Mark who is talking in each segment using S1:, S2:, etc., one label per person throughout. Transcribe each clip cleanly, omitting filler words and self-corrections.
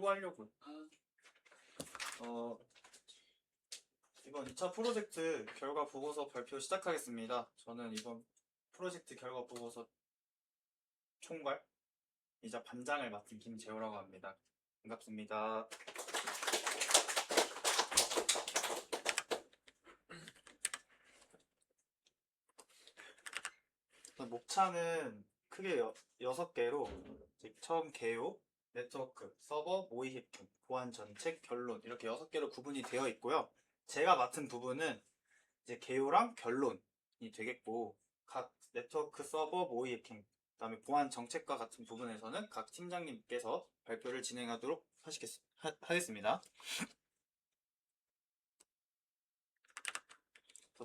S1: 하려고. 이번 2차 프로젝트 결과 보고서 발표 시작하겠습니다. 저는 이번 프로젝트 결과 보고서 총괄이자 반장을 맡은 김재호라고 합니다. 반갑습니다. 목차는 크게 6개로 처음 개요, 네트워크, 서버, 모의 해킹, 보안 정책, 결론 이렇게 6개로 구분이 되어 있고요. 제가 맡은 부분은 이제 개요랑 결론이 되겠고, 각 네트워크, 서버, 모의 해킹, 그다음에 보안 정책과 같은 부분에서는 각 팀장님께서 발표를 진행하도록 하겠습니다.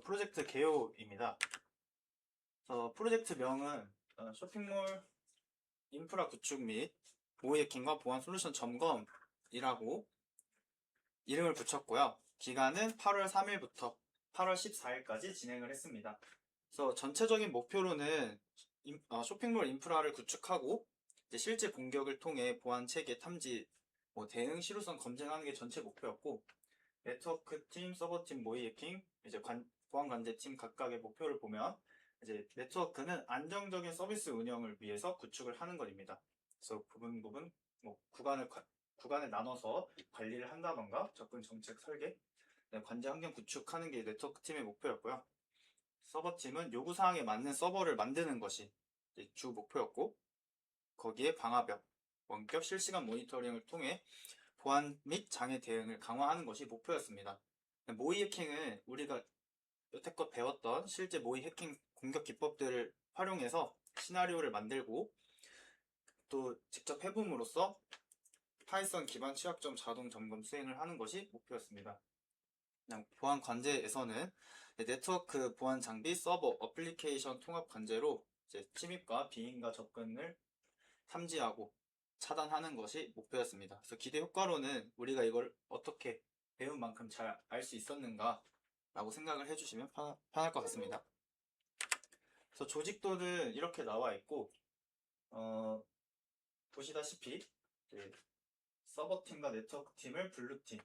S1: 프로젝트 개요입니다. 프로젝트명은 쇼핑몰 인프라 구축 및 모의 해킹과 보안 솔루션 점검이라고 이름을 붙였고요. 기간은 8월 3일부터 8월 14일까지 진행을 했습니다. 그래서 전체적인 목표로는 쇼핑몰 인프라를 구축하고 이제 실제 공격을 통해 보안 체계 탐지, 대응 실효성 검증하는 게 전체 목표였고, 네트워크 팀, 서버 팀, 모의 해킹, 이제 보안 관제 팀 각각의 목표를 보면 이제 네트워크는 안정적인 서비스 운영을 위해서 구축을 하는 것입니다. 그래서 부분 구간을 나눠서 관리를 한다던가 접근 정책 설계, 관제 환경 구축하는 게 네트워크 팀의 목표였고요. 서버 팀은 요구사항에 맞는 서버를 만드는 것이 주 목표였고, 거기에 방화벽, 원격 실시간 모니터링을 통해 보안 및 장애 대응을 강화하는 것이 목표였습니다. 모의 해킹은 우리가 여태껏 배웠던 실제 모의 해킹 공격 기법들을 활용해서 시나리오를 만들고 또 직접 해봄으로써 파이썬 기반 취약점 자동 점검 수행을 하는 것이 목표였습니다. 보안 관제에서는 네트워크 보안 장비, 서버, 어플리케이션 통합 관제로 침입과 비인가 접근을 탐지하고 차단하는 것이 목표였습니다. 그래서 기대 효과로는 우리가 이걸 어떻게 배운 만큼 잘 알 수 있었는가 라고 생각을 해주시면 편할 것 같습니다. 그래서 조직도는 이렇게 나와 있고, 보시다시피 서버팀과 네트워크팀을 블루팀,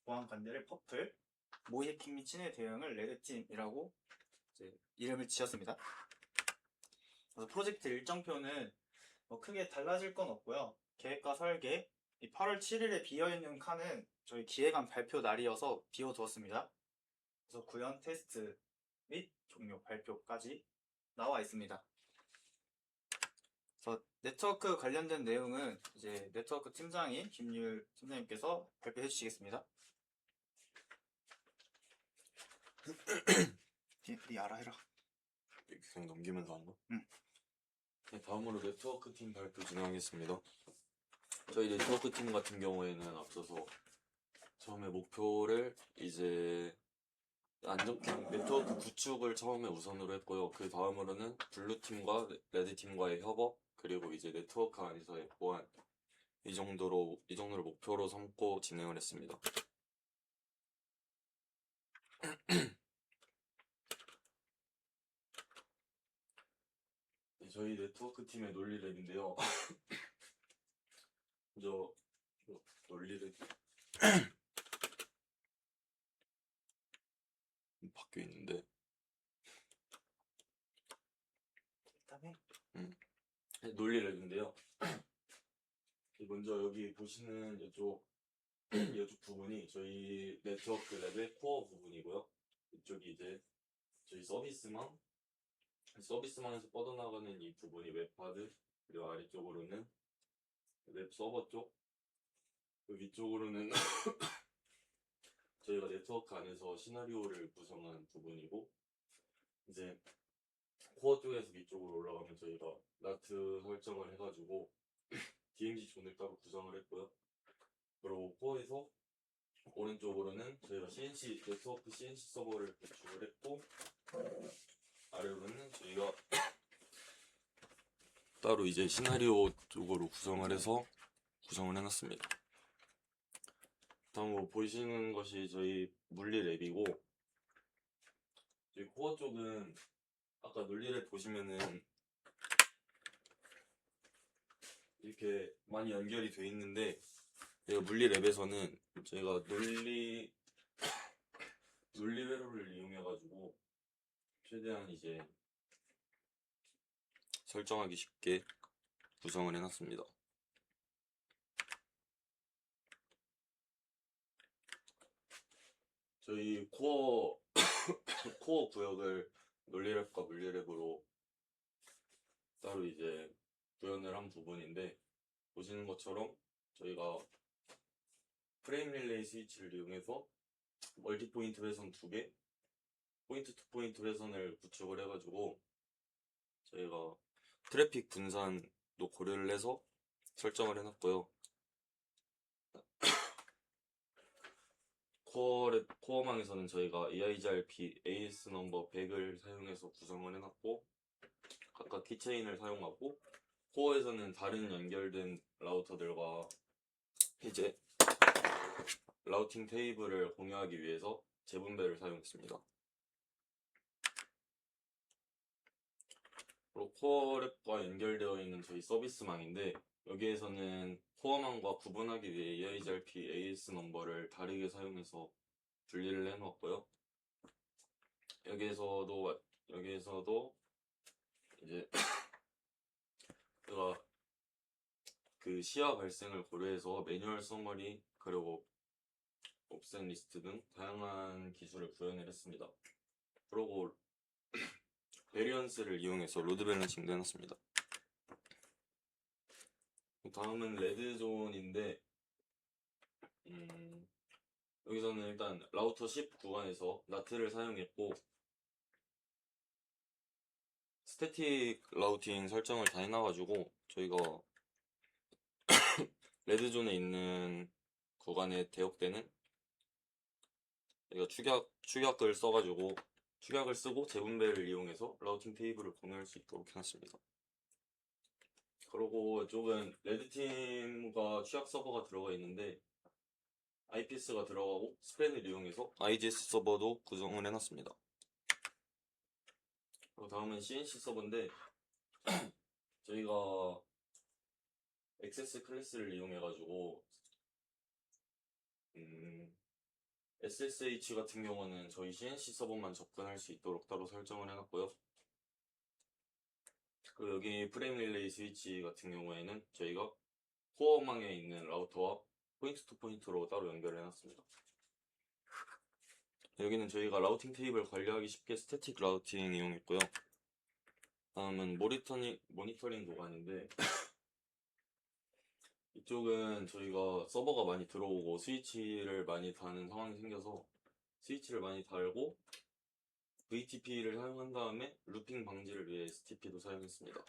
S1: 보안 관제를 퍼플, 모의 해킹 및 침해 대응을 레드팀이라고 이름을 지었습니다. 그래서 프로젝트 일정표는 크게 달라질 건 없고요. 계획과 설계, 8월 7일에 비어있는 칸은 저희 기획안 발표 날이어서 비워두었습니다. 그래서 구현 테스트 및 종료 발표까지 나와 있습니다. 그래서 네트워크 관련된 내용은 이제 네트워크 팀장인 김율 팀장님께서 발표해 주시겠습니다. 네 알아 해라.
S2: 그냥 넘기면서 하는 거?
S1: 응.
S2: 네, 다음으로 네트워크 팀 발표 진행하겠습니다. 저희 네트워크 팀 같은 경우에는 앞서서 처음에 목표를 이제 그냥 네트워크 구축을 처음에 우선으로 했고요. 그 다음으로는 블루 팀과 레드 팀과의 협업, 그리고 이제 네트워크 안에서의 보안, 이 정도를 목표로 삼고 진행을 했습니다. 저희 네트워크 팀의 논리랩인데요. 먼저 논리랩 바뀌어 있는데, 논리랩인데요. 먼저 여기 보시는 이쪽 부분이 저희 네트워크 랩의 코어 부분이고요. 이쪽이 이제 저희 서비스망에서 뻗어나가는 이 부분이 웹하드, 그리고 아래쪽으로는 웹 서버 쪽, 그 위쪽으로는 저희가 네트워크 안에서 시나리오를 구성한 부분이고, 이제 코어 쪽에서 위쪽으로 올라가면 저희가 나트 설정을 해가지고 DMZ 존을 따로 구성을 했고요. 그리고 코어에서 오른쪽으로는 저희가 네트워크 CNC 서버를 구축을 했고, 아래로는 저희가 따로 이제 시나리오 쪽으로 구성을 해놨습니다. 다음으로 보시는 것이 저희 물리 랩이고, 저희 코어 쪽은 아까 논리랩 보시면은 이렇게 많이 연결이 돼 있는데, 저희가 물리랩에서는 저희가 논리 회로를 이용해가지고 최대한 이제 설정하기 쉽게 구성을 해놨습니다. 저희 코어 구역을 논리랩과 물리랩으로 따로 이제 구현을 한 부분인데, 보시는 것처럼 저희가 프레임 릴레이 스위치를 이용해서 멀티 포인트 회선 2개, 포인트 투 포인트 회선을 구축을 해가지고 저희가 트래픽 분산도 고려를 해서 설정을 해놨고요. 코어망에서는 저희가 EIGRP AS 넘버 100을 사용해서 구성을 해놨고, 각각 키체인을 사용하고, 코어에서는 다른 연결된 라우터들과 이제 라우팅 테이블을 공유하기 위해서 재분배를 사용했습니다. 그리고 코어랩과 연결되어 있는 저희 서비스망인데, 여기에서는 코어망과 구분하기 위해 EIGRP AS 넘버를 다르게 사용해서 분리를 해놓았고요. 여기에서도 이제 제가 그 시야 발생을 고려해서 매뉴얼 서머리 그리고 옵셋 리스트 등 다양한 기술을 구현을 했습니다. 그리고 베리언스를 이용해서 로드 밸런싱도 해놨습니다. 다음은 레드존인데, 여기서는 일단 라우터 10 구간에서 나트를 사용했고, 스태틱 라우팅 설정을 다 해놔가지고 저희가 레드존에 있는 구간에 대역되는, 저희가 축약을 써가지고 축약을 쓰고 재분배를 이용해서 라우팅 테이블을 공유할 수 있도록 해놨습니다. 그리고 이쪽은 레드팀과 취약 서버가 들어가 있는데, IPS가 들어가고 스팬을 이용해서 IGS 서버도 구성을 해놨습니다. 그리고 다음은 CNC 서버인데, 저희가 XS 클래스를 이용해가지고 SSH 같은 경우는 저희 CNC 서버만 접근할 수 있도록 따로 설정을 해놨고요. 그리고 여기 프레임 릴레이 스위치 같은 경우에는 저희가 코어망에 있는 라우터와 포인트 투 포인트로 따로 연결을 해놨습니다. 여기는 저희가 라우팅 테이블 관리하기 쉽게 스태틱 라우팅 이용했고요. 다음은 모니터링 구간인데, 이쪽은 저희가 서버가 많이 들어오고 스위치를 많이 다는 상황이 생겨서 스위치를 많이 달고 VTP를 사용한 다음에 루핑 방지를 위해 STP도 사용했습니다.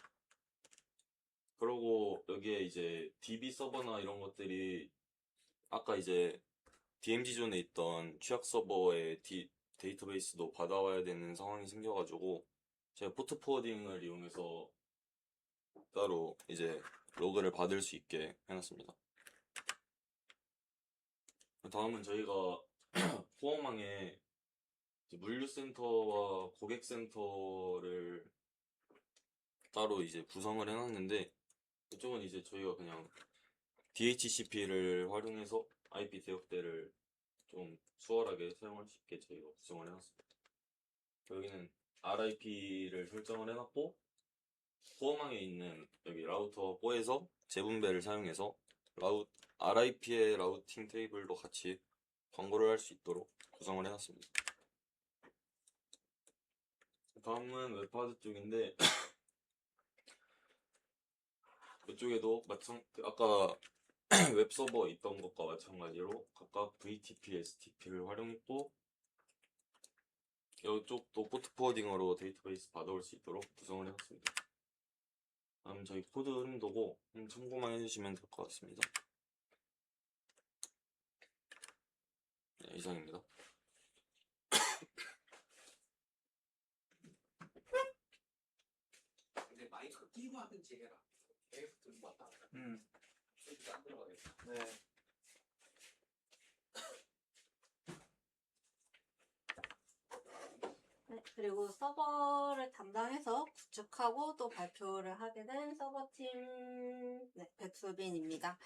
S2: 그리고 여기에 이제 DB 서버나 이런 것들이 아까 이제 DMZ존에 있던 취약 서버의 데이터베이스도 받아와야 되는 상황이 생겨가지고 제가 포트 포워딩을 이용해서 따로 이제 로그를 받을 수 있게 해놨습니다. 다음은 저희가 코어망에 물류센터와 고객센터를 따로 이제 구성을 해놨는데, 이쪽은 이제 저희가 그냥 DHCP를 활용해서 IP 대역대를 좀 수월하게 사용할 수 있게 저희가 구성을 해놨습니다. 여기는 RIP를 설정을 해놨고, 코어망에 있는 여기 라우터 4에서 재분배를 사용해서 RIP의 라우팅 테이블도 같이 광고를 할 수 있도록 구성을 해놨습니다. 다음은 웹하드 쪽인데, 이쪽에도 아까 웹서버 있던 것과 마찬가지로 각각 VTP, STP를 활용했고, 이쪽도 포트 포워딩으로 데이터베이스 받아올 수 있도록 구성을 해놨습니다. 다음 저희 코드 흐름도고 참고만 해주시면 될 것 같습니다. 네, 이상입니다.
S3: 근데 마이크 끼고 하든지 해라. 계속 들고 왔다. 소리가 안 들어가겠다.
S1: 네.
S4: 네, 그리고 서버를 담당해서 구축하고 또 발표를 하게 된 서버팀 백수빈입니다.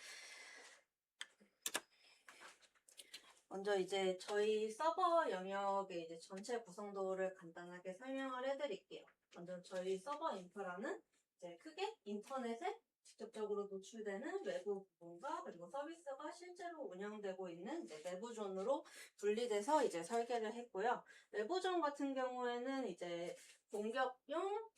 S4: 먼저 이제 저희 서버 영역의 이제 전체 구성도를 간단하게 설명을 해드릴게요. 먼저 저희 서버 인프라는 이제 크게 인터넷에 직접적으로 노출되는 외부 부분과 그리고 서비스가 실제로 운영되고 있는 이제 내부 존으로 분리돼서 이제 설계를 했고요. 외부 존 같은 경우에는 이제 공격용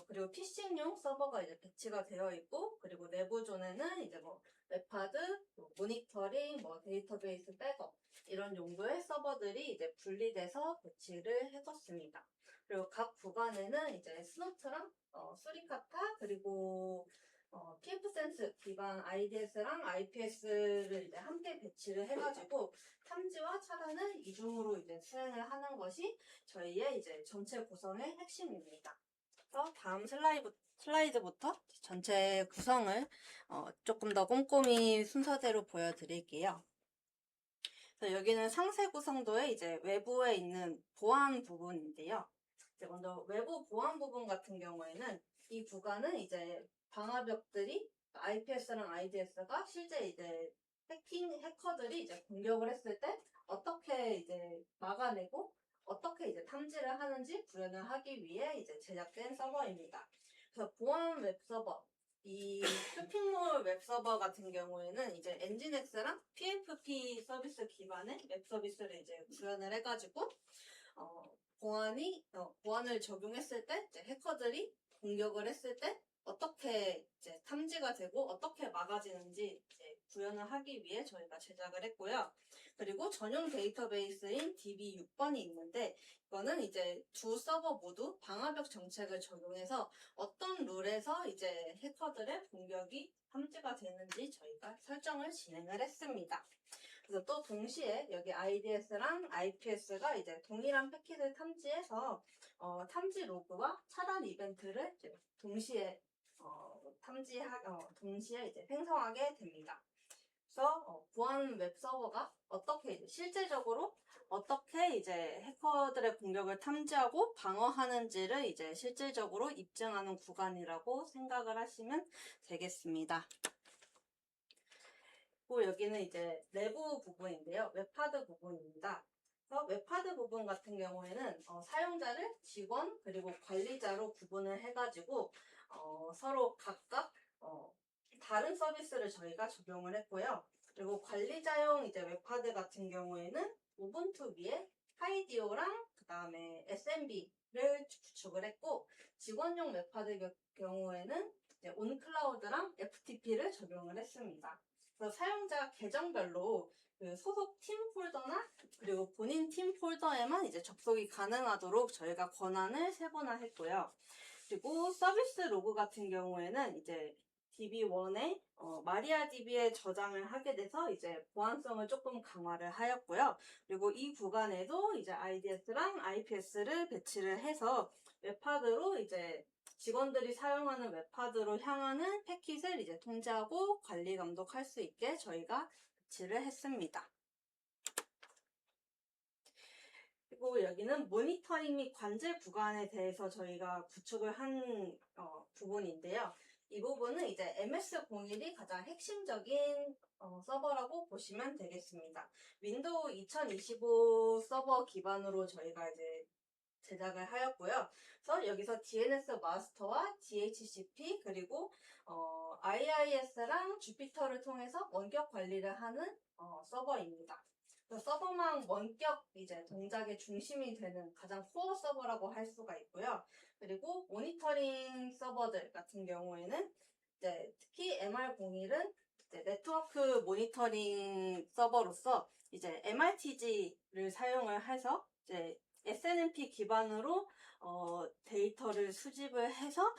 S4: 그리고 피싱용 서버가 이제 배치가 되어 있고, 그리고 내부 존에는 이제 뭐 웹하드, 뭐 모니터링, 뭐 데이터베이스 백업 이런 용도의 서버들이 이제 분리돼서 배치를 해뒀습니다. 그리고 각 구간에는 이제 스노트랑 수리카타 그리고 PF센스 기반 IDS랑 IPS를 이제 함께 배치를 해가지고 탐지와 차단을 이중으로 이제 수행을 하는 것이 저희의 이제 전체 구성의 핵심입니다. 그래서 다음 슬라이드부터 전체 구성을 조금 더 꼼꼼히 순서대로 보여드릴게요. 그래서 여기는 상세 구성도의 이제 외부에 있는 보안 부분인데요. 이제 먼저 외부 보안 부분 같은 경우에는 이 구간은 이제 방화벽들이 IPS랑 IDS가 실제 이제 해커들이 이제 공격을 했을 때 어떻게 이제 막아내고 어떻게 이제 탐지를 하는지 구현을 하기 위해 이제 제작된 서버입니다. 그래서 보안 웹서버, 이 쇼핑몰 웹서버 같은 경우에는 이제 엔진X랑 PFP 서비스 기반의 웹 서비스를 이제 구현을 해가지고 보안을 적용했을 때 이제 해커들이 공격을 했을 때 어떻게 이제 탐지가 되고 어떻게 막아지는지 이제 구현을 하기 위해 저희가 제작을 했고요. 그리고 전용 데이터베이스인 DB6번이 있는데, 이거는 이제 두 서버 모두 방화벽 정책을 적용해서 어떤 룰에서 이제 해커들의 공격이 탐지가 되는지 저희가 설정을 진행을 했습니다. 그래서 또 동시에 여기 IDS랑 IPS가 이제 동일한 패킷을 탐지해서 탐지 로그와 차단 이벤트를 이제 동시에 동시에 이제 생성하게 됩니다. 그래서 보안 웹 서버가 어떻게 이제 실제적으로 어떻게 이제 해커들의 공격을 탐지하고 방어하는지를 이제 실질적으로 입증하는 구간이라고 생각을 하시면 되겠습니다. 그리고 여기는 이제 내부 부분인데요. 웹하드 부분입니다. 그래서 웹하드 부분 같은 경우에는 사용자를 직원 그리고 관리자로 구분을 해가지고 서로 각각 다른 서비스를 저희가 적용을 했고요. 그리고 관리자용 이제 웹하드 같은 경우에는 우분투 위에 하이디오랑 그 다음에 SMB를 구축을 했고, 직원용 웹하드 경우에는 이제 온클라우드랑 FTP를 적용을 했습니다. 그래서 사용자 계정별로 그 소속 팀 폴더나 그리고 본인 팀 폴더에만 이제 접속이 가능하도록 저희가 권한을 세분화했고요. 그리고 서비스 로그 같은 경우에는 이제 DB1에 마리아DB에 저장을 하게 돼서 이제 보안성을 조금 강화를 하였고요. 그리고 이 구간에도 이제 IDS랑 IPS를 배치를 해서 웹하드로 이제 직원들이 사용하는 웹하드로 향하는 패킷을 이제 통제하고 관리 감독할 수 있게 저희가 배치를 했습니다. 그리고 여기는 모니터링 및 관제 구간에 대해서 저희가 구축을 한 부분인데요. 이 부분은 이제 MS01이 가장 핵심적인 서버라고 보시면 되겠습니다. 윈도우 2025 서버 기반으로 저희가 이제 제작을 하였고요. 그래서 여기서 DNS 마스터와 DHCP 그리고 IIS랑 주피터를 통해서 원격 관리를 하는 서버입니다. 서버망 원격 이제 동작의 중심이 되는 가장 코어 서버라고 할 수가 있고요. 그리고 모니터링 서버들 같은 경우에는 이제 특히 MR01은 이제 네트워크 모니터링 서버로서 이제 MRTG를 사용을 해서 이제 SNMP 기반으로 데이터를 수집을 해서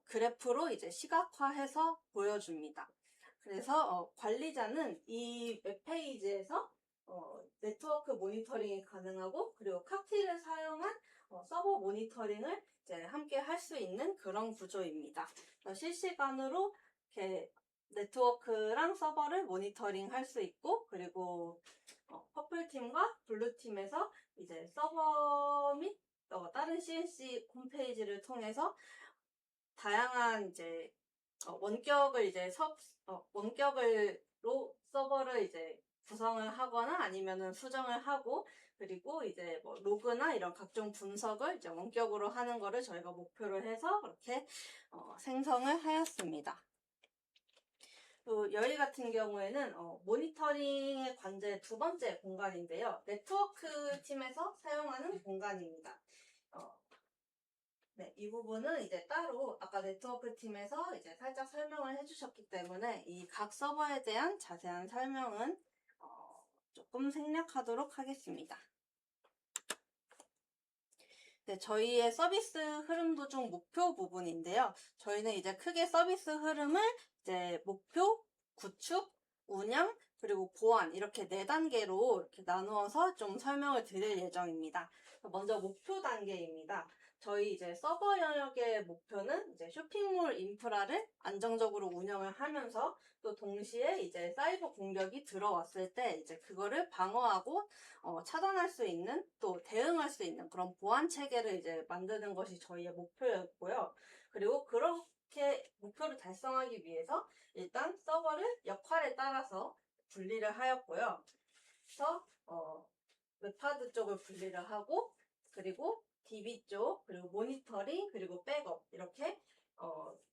S4: 그래프로 이제 시각화해서 보여줍니다. 그래서 관리자는 이 웹페이지에서 네트워크 모니터링이 가능하고, 그리고 칵티를 사용한 서버 모니터링을 이제 함께 할 수 있는 그런 구조입니다. 실시간으로 이렇게 네트워크랑 서버를 모니터링 할 수 있고, 그리고 퍼플팀과 블루팀에서 이제 서버 및 다른 CNC 홈페이지를 통해서 다양한 이제 원격으로 서버를 이제 구성을 하거나 아니면은 수정을 하고 그리고 이제 뭐 로그나 이런 각종 분석을 이제 원격으로 하는 거를 저희가 목표로 해서 그렇게 생성을 하였습니다. 또 여기 같은 경우에는 모니터링의 관제 두 번째 공간인데요. 네트워크 팀에서 사용하는 공간입니다. 네, 이 부분은 이제 따로 아까 네트워크 팀에서 이제 살짝 설명을 해주셨기 때문에 이 각 서버에 대한 자세한 설명은 조금 생략하도록 하겠습니다. 네, 저희의 서비스 흐름 도중 목표 부분인데요. 저희는 이제 크게 서비스 흐름을 이제 목표, 구축, 운영, 그리고 보안 이렇게 4단계로 이렇게 나누어서 좀 설명을 드릴 예정입니다. 먼저 목표 단계입니다. 저희 이제 서버 영역의 목표는 이제 쇼핑몰 인프라를 안정적으로 운영을 하면서 또 동시에 이제 사이버 공격이 들어왔을 때 이제 그거를 방어하고 차단할 수 있는 또 대응할 수 있는 그런 보안 체계를 이제 만드는 것이 저희의 목표였고요. 그리고 그렇게 목표를 달성하기 위해서 일단 서버를 역할에 따라서 분리를 하였고요. 그래서 웹하드 쪽을 분리를 하고 그리고 DB 쪽 그리고 모니터링 그리고 백업 이렇게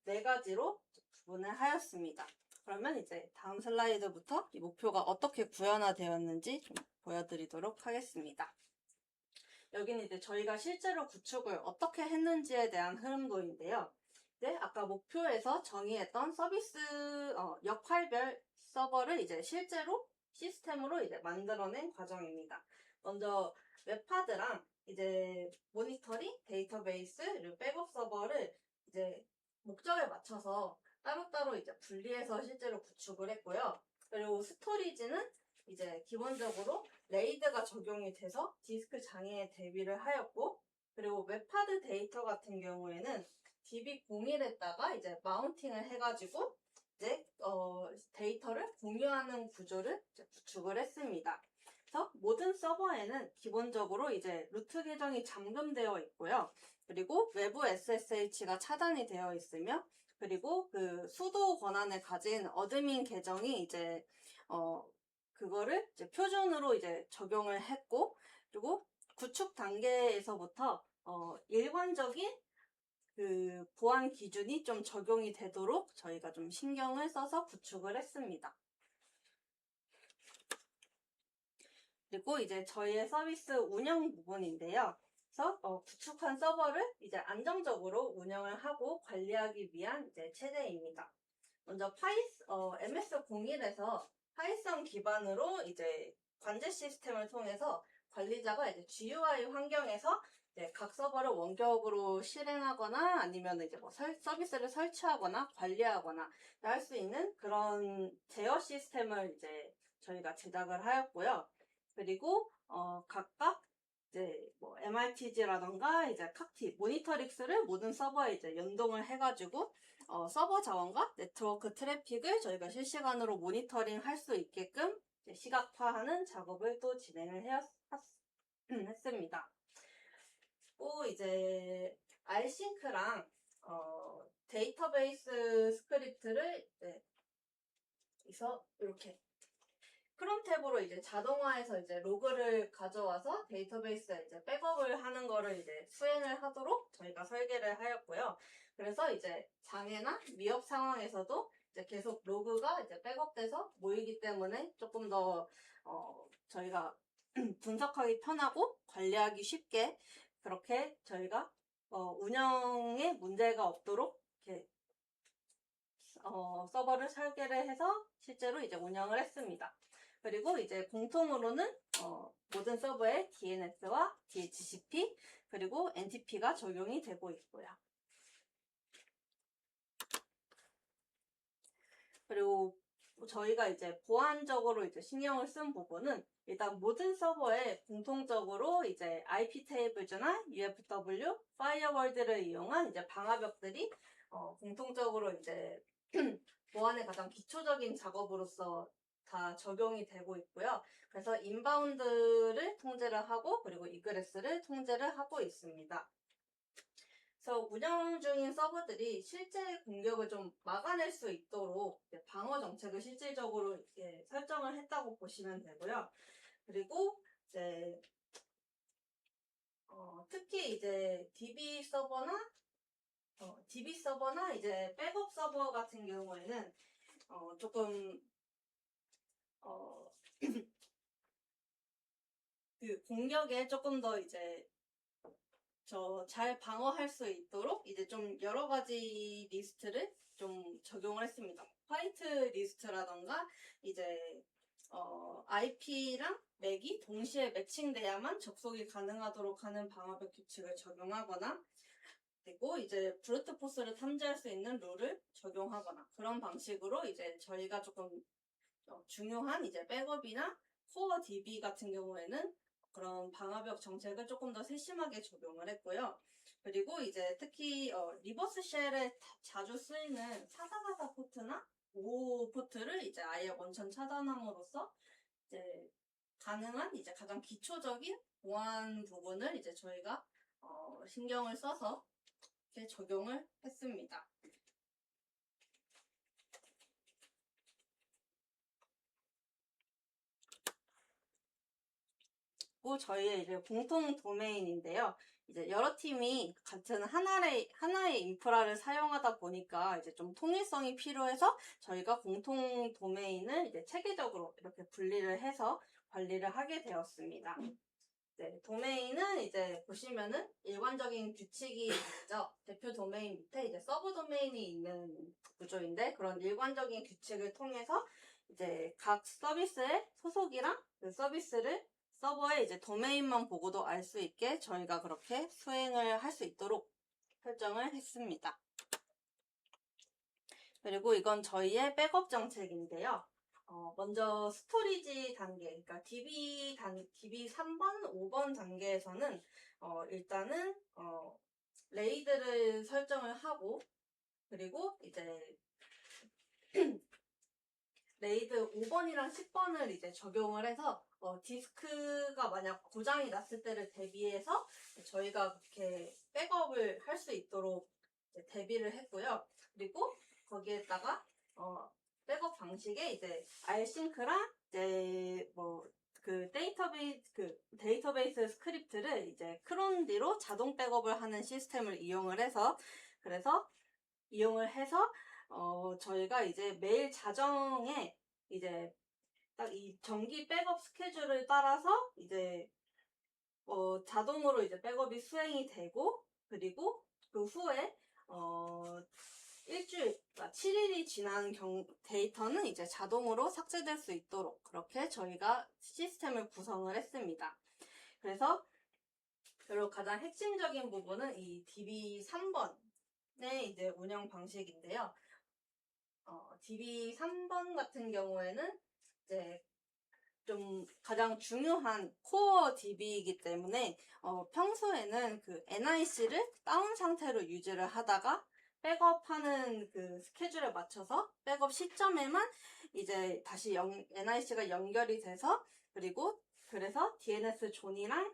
S4: 4가지로 구분을 하였습니다. 그러면 이제 다음 슬라이드부터 이 목표가 어떻게 구현화되었는지 좀 보여드리도록 하겠습니다. 여기는 이제 저희가 실제로 구축을 어떻게 했는지에 대한 흐름도인데요. 이제 아까 목표에서 정의했던 서비스 역할별 서버를 이제 실제로 시스템으로 이제 만들어낸 과정입니다. 먼저 웹하드랑 이제 모니터링, 데이터베이스, 그리고 백업 서버를 이제 목적에 맞춰서 따로따로 이제 분리해서 실제로 구축을 했고요. 그리고 스토리지는 이제 기본적으로 레이드가 적용이 돼서 디스크 장애에 대비를 하였고, 그리고 웹하드 데이터 같은 경우에는 DB01에다가 이제 마운팅을 해가지고 이제 데이터를 공유하는 구조를 이제 구축을 했습니다. 그래서 모든 서버에는 기본적으로 이제 루트 계정이 잠금되어 있고요. 그리고 외부 SSH가 차단이 되어 있으며, 그리고 그 수도 권한을 가진 어드민 계정이 이제 그거를 이제 표준으로 이제 적용을 했고, 그리고 구축 단계에서부터 일관적인 그 보안 기준이 좀 적용이 되도록 저희가 좀 신경을 써서 구축을 했습니다. 그리고 이제 저희의 서비스 운영 부분인데요. 그래서 구축한 서버를 이제 안정적으로 운영을 하고 관리하기 위한 이제 체제입니다. 먼저 MS01에서 파이썬 기반으로 이제 관제 시스템을 통해서 관리자가 이제 GUI 환경에서 이제 각 서버를 원격으로 실행하거나 아니면 이제 뭐 서비스를 설치하거나 관리하거나 할 수 있는 그런 제어 시스템을 이제 저희가 제작을 하였고요. 그리고 각각 이제 뭐 MRTG라던가 이제 칵티, 모니터릭스를 모든 서버에 이제 연동을 해가지고 서버 자원과 네트워크 트래픽을 저희가 실시간으로 모니터링 할 수 있게끔 시각화하는 작업을 또 진행을 했습니다. 또 이제 R싱크랑 데이터베이스 스크립트를 이렇게 크롬 탭으로 이제 자동화해서 이제 로그를 가져와서 데이터베이스에 이제 백업을 하는 거를 이제 수행을 하도록 저희가 설계를 하였고요. 그래서 이제 장애나 위협 상황에서도 이제 계속 로그가 이제 백업돼서 모이기 때문에 조금 더 저희가 분석하기 편하고 관리하기 쉽게 그렇게 저희가 운영에 문제가 없도록 이렇게 서버를 설계를 해서 실제로 이제 운영을 했습니다. 그리고 이제 공통으로는 모든 서버에 DNS와 DHCP 그리고 NTP가 적용이 되고 있고요. 그리고 저희가 이제 보안적으로 이제 신경을 쓴 부분은 일단 모든 서버에 공통적으로 이제 IP 테이블즈나 UFW, 파이어월드를 이용한 이제 방화벽들이 공통적으로 이제 보안의 가장 기초적인 작업으로서 다 적용이 되고 있고요. 그래서 인바운드를 통제를 하고 그리고 이그레스를 통제를 하고 있습니다. 그래서 운영 중인 서버들이 실제 공격을 좀 막아낼 수 있도록 이제 방어 정책을 실질적으로 이렇게 설정을 했다고 보시면 되고요. 그리고 이제 특히 이제 DB 서버나 이제 백업 서버 같은 경우에는 조금 그 공격에 조금 더 이제 잘 방어할 수 있도록 이제 좀 여러 가지 리스트를 좀 적용을 했습니다. 화이트 리스트라던가 이제 IP랑 맥이 동시에 매칭돼야만 접속이 가능하도록 하는 방어벽 규칙을 적용하거나 그리고 이제 브루트 포스를 탐지할 수 있는 룰을 적용하거나 그런 방식으로 이제 저희가 조금 중요한 이제 백업이나 코어 DB 같은 경우에는 그런 방화벽 정책을 조금 더 세심하게 적용을 했고요. 그리고 이제 특히 리버스 쉘에 자주 쓰이는 4444 포트나 55 포트를 이제 아예 원천 차단함으로써 이제 가능한 이제 가장 기초적인 보안 부분을 이제 저희가 신경을 써서 이렇게 적용을 했습니다. 저희의 이제 공통 도메인인데요. 이제 여러 팀이 같은 하나의 인프라를 사용하다 보니까 이제 좀 통일성이 필요해서 저희가 공통 도메인을 이제 체계적으로 이렇게 분리를 해서 관리를 하게 되었습니다. 네, 도메인은 이제 보시면은 일관적인 규칙이 있죠. 대표 도메인 밑에 이제 서브 도메인이 있는 구조인데 그런 일관적인 규칙을 통해서 이제 각 서비스의 소속이랑 그 서비스를 서버에 이제 도메인만 보고도 알 수 있게 저희가 그렇게 수행을 할 수 있도록 설정을 했습니다. 그리고 이건 저희의 백업 정책인데요. 먼저 스토리지 단계, 그러니까 DB 3번, 5번 단계에서는 일단은 레이드를 설정을 하고 그리고 이제 레이드 5번이랑 10번을 이제 적용을 해서 디스크가 만약 고장이 났을 때를 대비해서 저희가 그렇게 백업을 할 수 있도록 이제 대비를 했고요. 그리고 거기에다가 백업 방식에 이제 R싱크랑 이제 그 데이터베이스 스크립트를 이제 크론디로 자동 백업을 하는 시스템을 이용을 해서 저희가 이제 매일 자정에 이제 딱 이 정기 백업 스케줄을 따라서 이제 자동으로 이제 백업이 수행이 되고 그리고 그 후에 일주일, 그러니까 7일이 지난 데이터는 이제 자동으로 삭제될 수 있도록 그렇게 저희가 시스템을 구성을 했습니다. 그리고 가장 핵심적인 부분은 이 DB3번의 이제 운영 방식인데요. DB3번 같은 경우에는 이제 좀 가장 중요한 코어 DB이기 때문에 평소에는 그 NIC를 다운 상태로 유지를 하다가 백업하는 그 스케줄에 맞춰서 백업 시점에만 이제 다시 NIC가 연결이 돼서 그래서 DNS 존이랑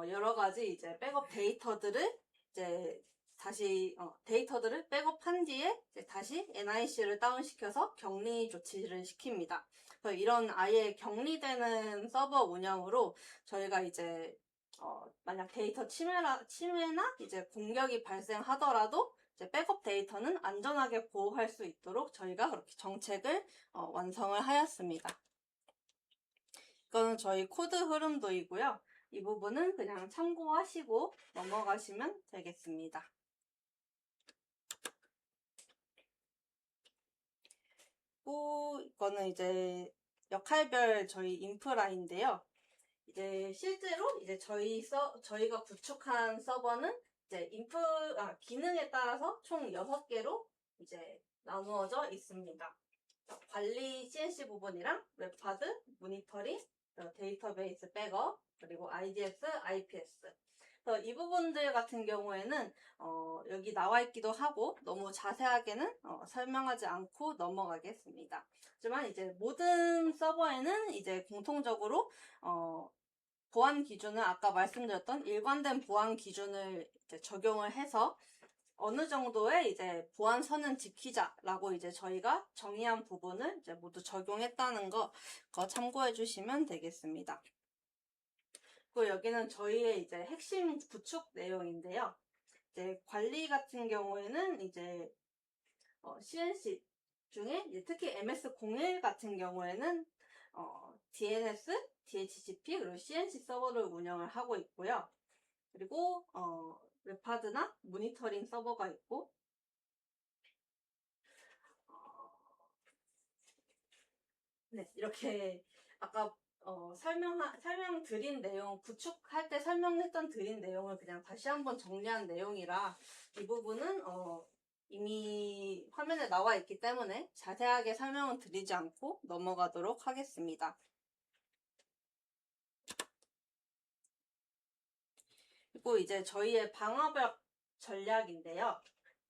S4: 여러 가지 이제 백업 데이터들을 이제 다시 데이터들을 백업한 뒤에 이제 다시 NIC를 다운시켜서 격리 조치를 시킵니다. 그래서 이런 아예 격리되는 서버 운영으로 저희가 이제 만약 데이터 침해나 이제 공격이 발생하더라도 이제 백업 데이터는 안전하게 보호할 수 있도록 저희가 그렇게 정책을 완성을 하였습니다. 이거는 저희 코드 흐름도이고요. 이 부분은 그냥 참고하시고 넘어가시면 되겠습니다. 이거는 이제 역할별 저희 인프라인데요. 이제 실제로 이제 저희가 구축한 서버는 이제 기능에 따라서 총 6개로 이제 나누어져 있습니다. 관리 CNC 부분이랑 웹하드, 모니터링, 데이터베이스 백업, 그리고 IDS, IPS. 그래서 이 부분들 같은 경우에는 여기 나와 있기도 하고 너무 자세하게는 설명하지 않고 넘어가겠습니다. 하지만 이제 모든 서버에는 이제 공통적으로 보안 기준을 아까 말씀드렸던 일관된 보안 기준을 이제 적용을 해서 어느 정도의 이제 보안선은 지키자라고 이제 저희가 정의한 부분을 이제 모두 적용했다는 거 참고해 주시면 되겠습니다. 그리고 여기는 저희의 이제 핵심 구축 내용인데요. 이제 관리 같은 경우에는 이제 CNC 중에 이제 특히 MS01 같은 경우에는 DNS, DHCP 그리고 CNC 서버를 운영을 하고 있고요. 그리고 웹하드나 모니터링 서버가 있고 네, 이렇게 아까 설명드린 내용, 구축할 때 드린 내용을 그냥 다시 한번 정리한 내용이라 이 부분은 이미 화면에 나와 있기 때문에 자세하게 설명은 드리지 않고 넘어가도록 하겠습니다. 그리고 이제 저희의 방어벽 전략인데요.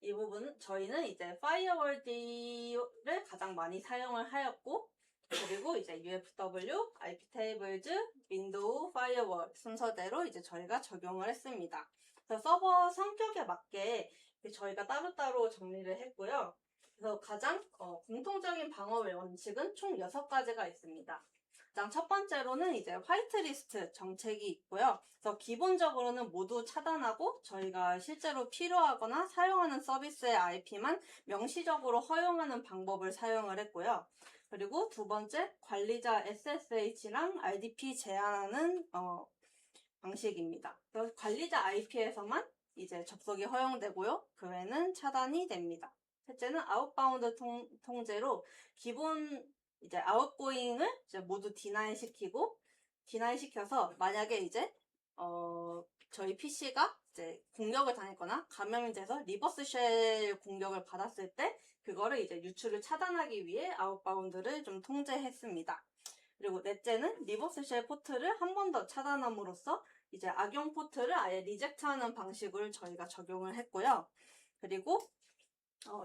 S4: 이 부분은 저희는 이제 파이어월드를 가장 많이 사용을 하였고, 그리고 이제 UFW, IP 테이블즈, 윈도우, 파이어월 순서대로 이제 저희가 적용을 했습니다. 그래서 서버 성격에 맞게 저희가 따로따로 정리를 했고요. 그래서 가장 공통적인 방어 원칙은 총 6가지가 있습니다. 가장 첫 번째로는 이제 화이트리스트 정책이 있고요. 그래서 기본적으로는 모두 차단하고 저희가 실제로 필요하거나 사용하는 서비스의 IP만 명시적으로 허용하는 방법을 사용을 했고요. 그리고 두 번째, 관리자 SSH랑 RDP 제한하는 방식입니다. 그래서 관리자 IP에서만 이제 접속이 허용되고요. 그 외에는 차단이 됩니다. 셋째는 아웃바운드 통제로 기본 이제 아웃고잉을 이제 모두 디나이 시켜서 만약에 이제 저희 PC가 이제 공격을 당했거나 감염이 돼서 리버스 쉘 공격을 받았을 때 그거를 이제 유출을 차단하기 위해 아웃바운드를 좀 통제했습니다. 그리고 넷째는 리버스 쉘 포트를 한 번 더 차단함으로써 이제 악용 포트를 아예 리젝트하는 방식을 저희가 적용을 했고요. 그리고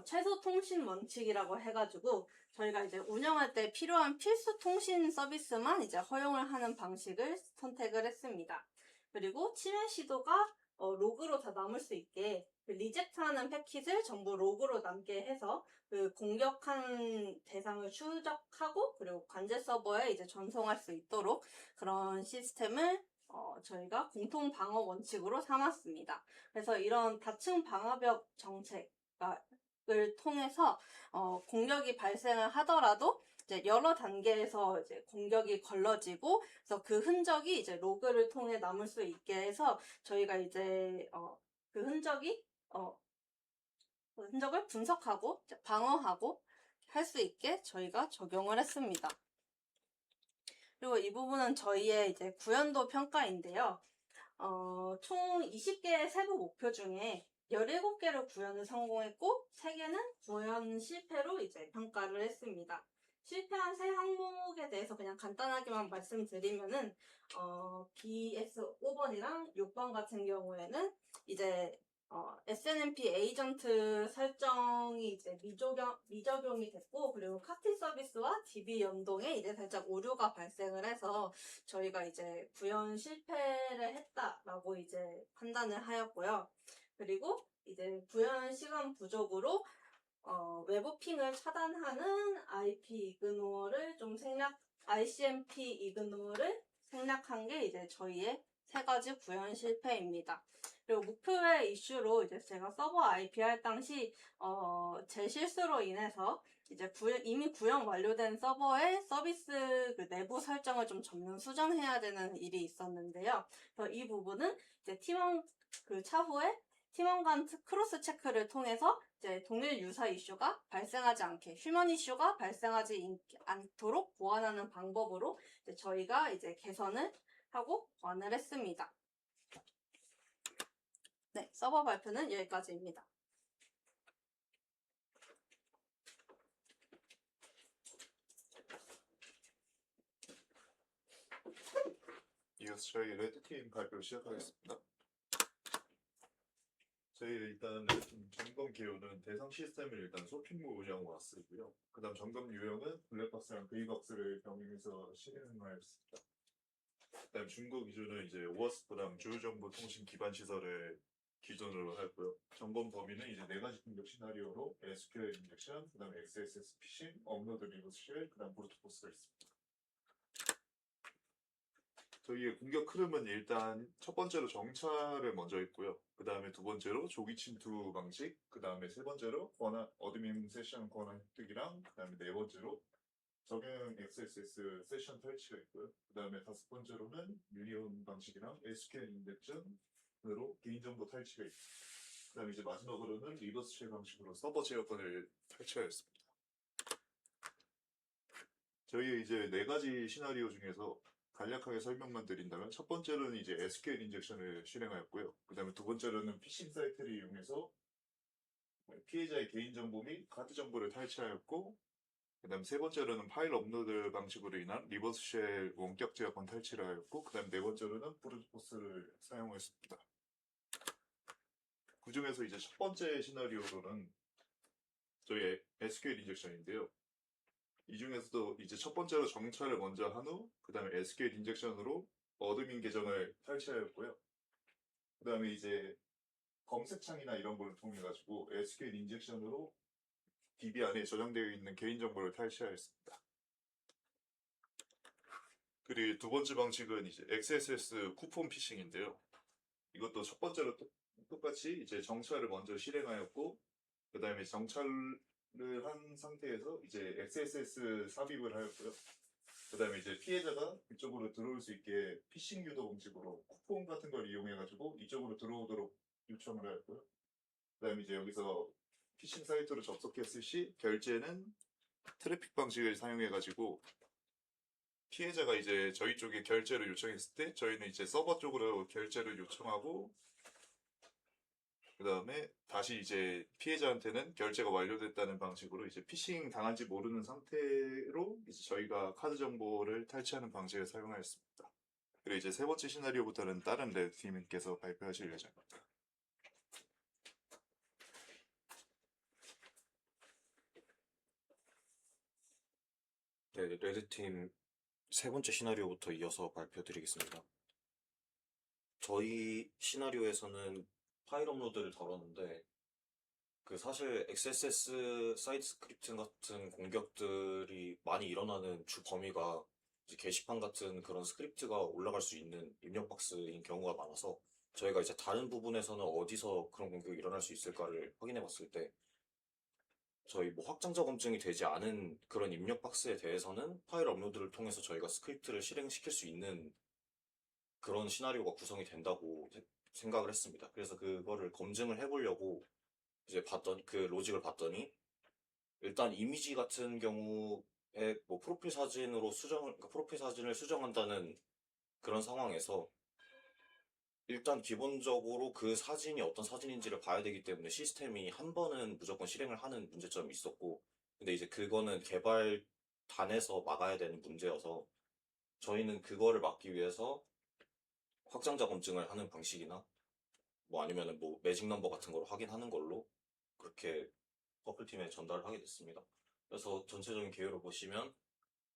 S4: 최소 통신 원칙이라고 해가지고 저희가 이제 운영할 때 필요한 필수 통신 서비스만 이제 허용을 하는 방식을 선택을 했습니다. 그리고 침해 시도가 로그로 다 남을 수 있게 리젝트하는 패킷을 전부 로그로 남게 해서 그 공격한 대상을 추적하고 그리고 관제 서버에 이제 전송할 수 있도록 그런 시스템을 저희가 공통 방어 원칙으로 삼았습니다. 그래서 이런 다층 방어벽 정책을 통해서 공격이 발생을 하더라도 이제 여러 단계에서 이제 공격이 걸러지고 그래서 그 흔적이 이제 로그를 통해 남을 수 있게 해서 저희가 이제 그 흔적을 분석하고 이제 방어하고 할 수 있게 저희가 적용을 했습니다. 그리고 이 부분은 저희의 이제 구현도 평가인데요. 총 20개의 세부 목표 중에 17개를 구현을 성공했고 3개는 구현 실패로 이제 평가를 했습니다. 실패한 3항목에 대해서 그냥 간단하게만 말씀드리면은 BS5번이랑 6번 같은 경우에는 이제 SNMP 에이전트 설정이 이제 미적용이 됐고, 그리고 카티 서비스와 DB 연동에 이제 살짝 오류가 발생을 해서 저희가 이제 구현 실패를 했다라고 이제 판단을 하였고요. 그리고 이제 구현 시간 부족으로 외부 핑을 차단하는 ICMP 이그노어를 생략한 게 이제 저희의 3가지 구현 실패입니다. 그리고 목표의 이슈로 이제 제가 서버 IP 할 당시 제 실수로 인해서 이제 이미 구현 완료된 서버의 서비스 그 내부 설정을 좀 전면 수정해야 되는 일이 있었는데요. 그래서 이 부분은 이제 차후에 팀원 간 크로스 체크를 통해서 이제 동일 유사 이슈가 발생하지 않게 휴먼 이슈가 발생하지 않도록 보완하는 방법으로 이제 저희가 이제 개선을 하고 보완을 했습니다. 네, 서버 발표는 여기까지입니다.
S5: 이어서 저희 레드팀 발표 시작하겠습니다. 저희 일단 레드팀 점검 기호는 대상 시스템을 일단 쇼핑몰 운영으로 쓰고요. 그 다음 점검 유형은 블랙박스랑 그레이박스를 병행해서 실행하였습니다. 그 다음 중고 기준은 이제 오어스프랑 주요정보 통신 기반 시설을 기존으로 하였고요. 점검 범위는 이제 4가지 공격 시나리오로 SQL 인젝션, 그 다음에 XSS 피싱, 업로드 리버스 쉘, 그 다음 브루트 포스가 있습니다. 저희의 공격 흐름은 일단 첫 번째로 정찰을 먼저 했고요. 그 다음에 두 번째로 조기 침투 방식, 그 다음에 세 번째로 어드민 세션 권한 획득이랑, 그 다음에 네 번째로 적용 XSS 세션 설치가 있고요. 그 다음에 다섯 번째로는 밀리온 방식이랑 SQL 인젝션으로 개인정보 탈취가 있습니다. 그 다음에 이제 마지막으로는 리버스 쉘 방식으로 서버 제어권을 탈취하였습니다. 저희의 이제 4가지 시나리오 중에서 간략하게 설명만 드린다면 첫 번째로는 이제 SQL 인젝션을 실행하였고요. 그 다음에 두 번째로는 피싱 사이트를 이용해서 피해자의 개인정보 및 카드 정보를 탈취하였고, 그 다음 세 번째로는 파일 업로드 방식으로 인한 리버스 쉘 원격 제어권 탈취를 하였고, 그 다음 네 번째로는 브루트 포스를 사용했습니다. 그 중에서 이제 첫 번째 시나리오로는 저희 SQL 인젝션인데요. 이 중에서도 이제 첫 번째로 정찰을 먼저 한 후, 그 다음에 SQL 인젝션으로 어드민 계정을 탈취하였고요. 그 다음에 이제 검색창이나 이런 걸 통해 가지고 SQL 인젝션으로 DB 안에 저장되어 있는 개인정보를 탈취하였습니다. 그리고 두 번째 방식은 이제 XSS 쿠폰 피싱인데요. 이것도 첫 번째로 똑같이 이제 정찰을 먼저 실행하였고, 그 다음에 정찰을 한 상태에서 이제 XSS 삽입을 하였고요. 그 다음에 이제 피해자가 이쪽으로 들어올 수 있게 피싱 유도 방식으로 쿠폰 같은 걸 이용해가지고 이쪽으로 들어오도록 요청을 하였고요. 그 다음에 이제 여기서 피싱 사이트로 접속했을 시 결제는 트래픽 방식을 사용해가지고 피해자가 이제 저희 쪽에 결제를 요청했을 때 저희는 이제 서버 쪽으로 결제를 요청하고, 그 다음에 다시 이제 피해자한테는 결제가 완료됐다는 방식으로 이제 피싱 당한지 모르는 상태로 이제 저희가 카드 정보를 탈취하는 방식을 사용하였습니다. 그리고 이제 세 번째 시나리오부터는 다른 레드팀께서 발표하실 예정입니다.
S2: 네, 레드팀 세 번째 시나리오부터 이어서 발표드리겠습니다. 저희 시나리오에서는 파일 업로드를 다뤘는데, 사실 XSS 사이드 스크립트 같은 공격들이 많이 일어나는 주 범위가 이제 게시판 같은 그런 스크립트가 올라갈 수 있는 입력 박스인 경우가 많아서 저희가 이제 다른 부분에서는 어디서 그런 공격이 일어날 수 있을까를 확인해 봤을 때, 저희 뭐 확장자 검증이 되지 않은 그런 입력 박스에 대해서는 파일 업로드를 통해서 저희가 스크립트를 실행시킬 수 있는 그런 시나리오가 구성이 된다고 생각을 했습니다. 그래서 그거를 검증을 해보려고 이제 그 로직을 봤더니, 일단 이미지 같은 경우에 뭐 프로필 사진을 수정한다는 그런 상황에서 일단 기본적으로 그 사진이 어떤 사진인지를 봐야 되기 때문에 시스템이 한 번은 무조건 실행을 하는 문제점이 있었고, 근데 이제 그거는 개발단에서 막아야 되는 문제여서 저희는 그거를 막기 위해서 확장자 검증을 하는 방식이나 뭐 아니면은 뭐 매직 넘버 같은 걸 확인하는 걸로 그렇게 퍼플팀에 전달을 하게 됐습니다. 그래서 전체적인 개요를 보시면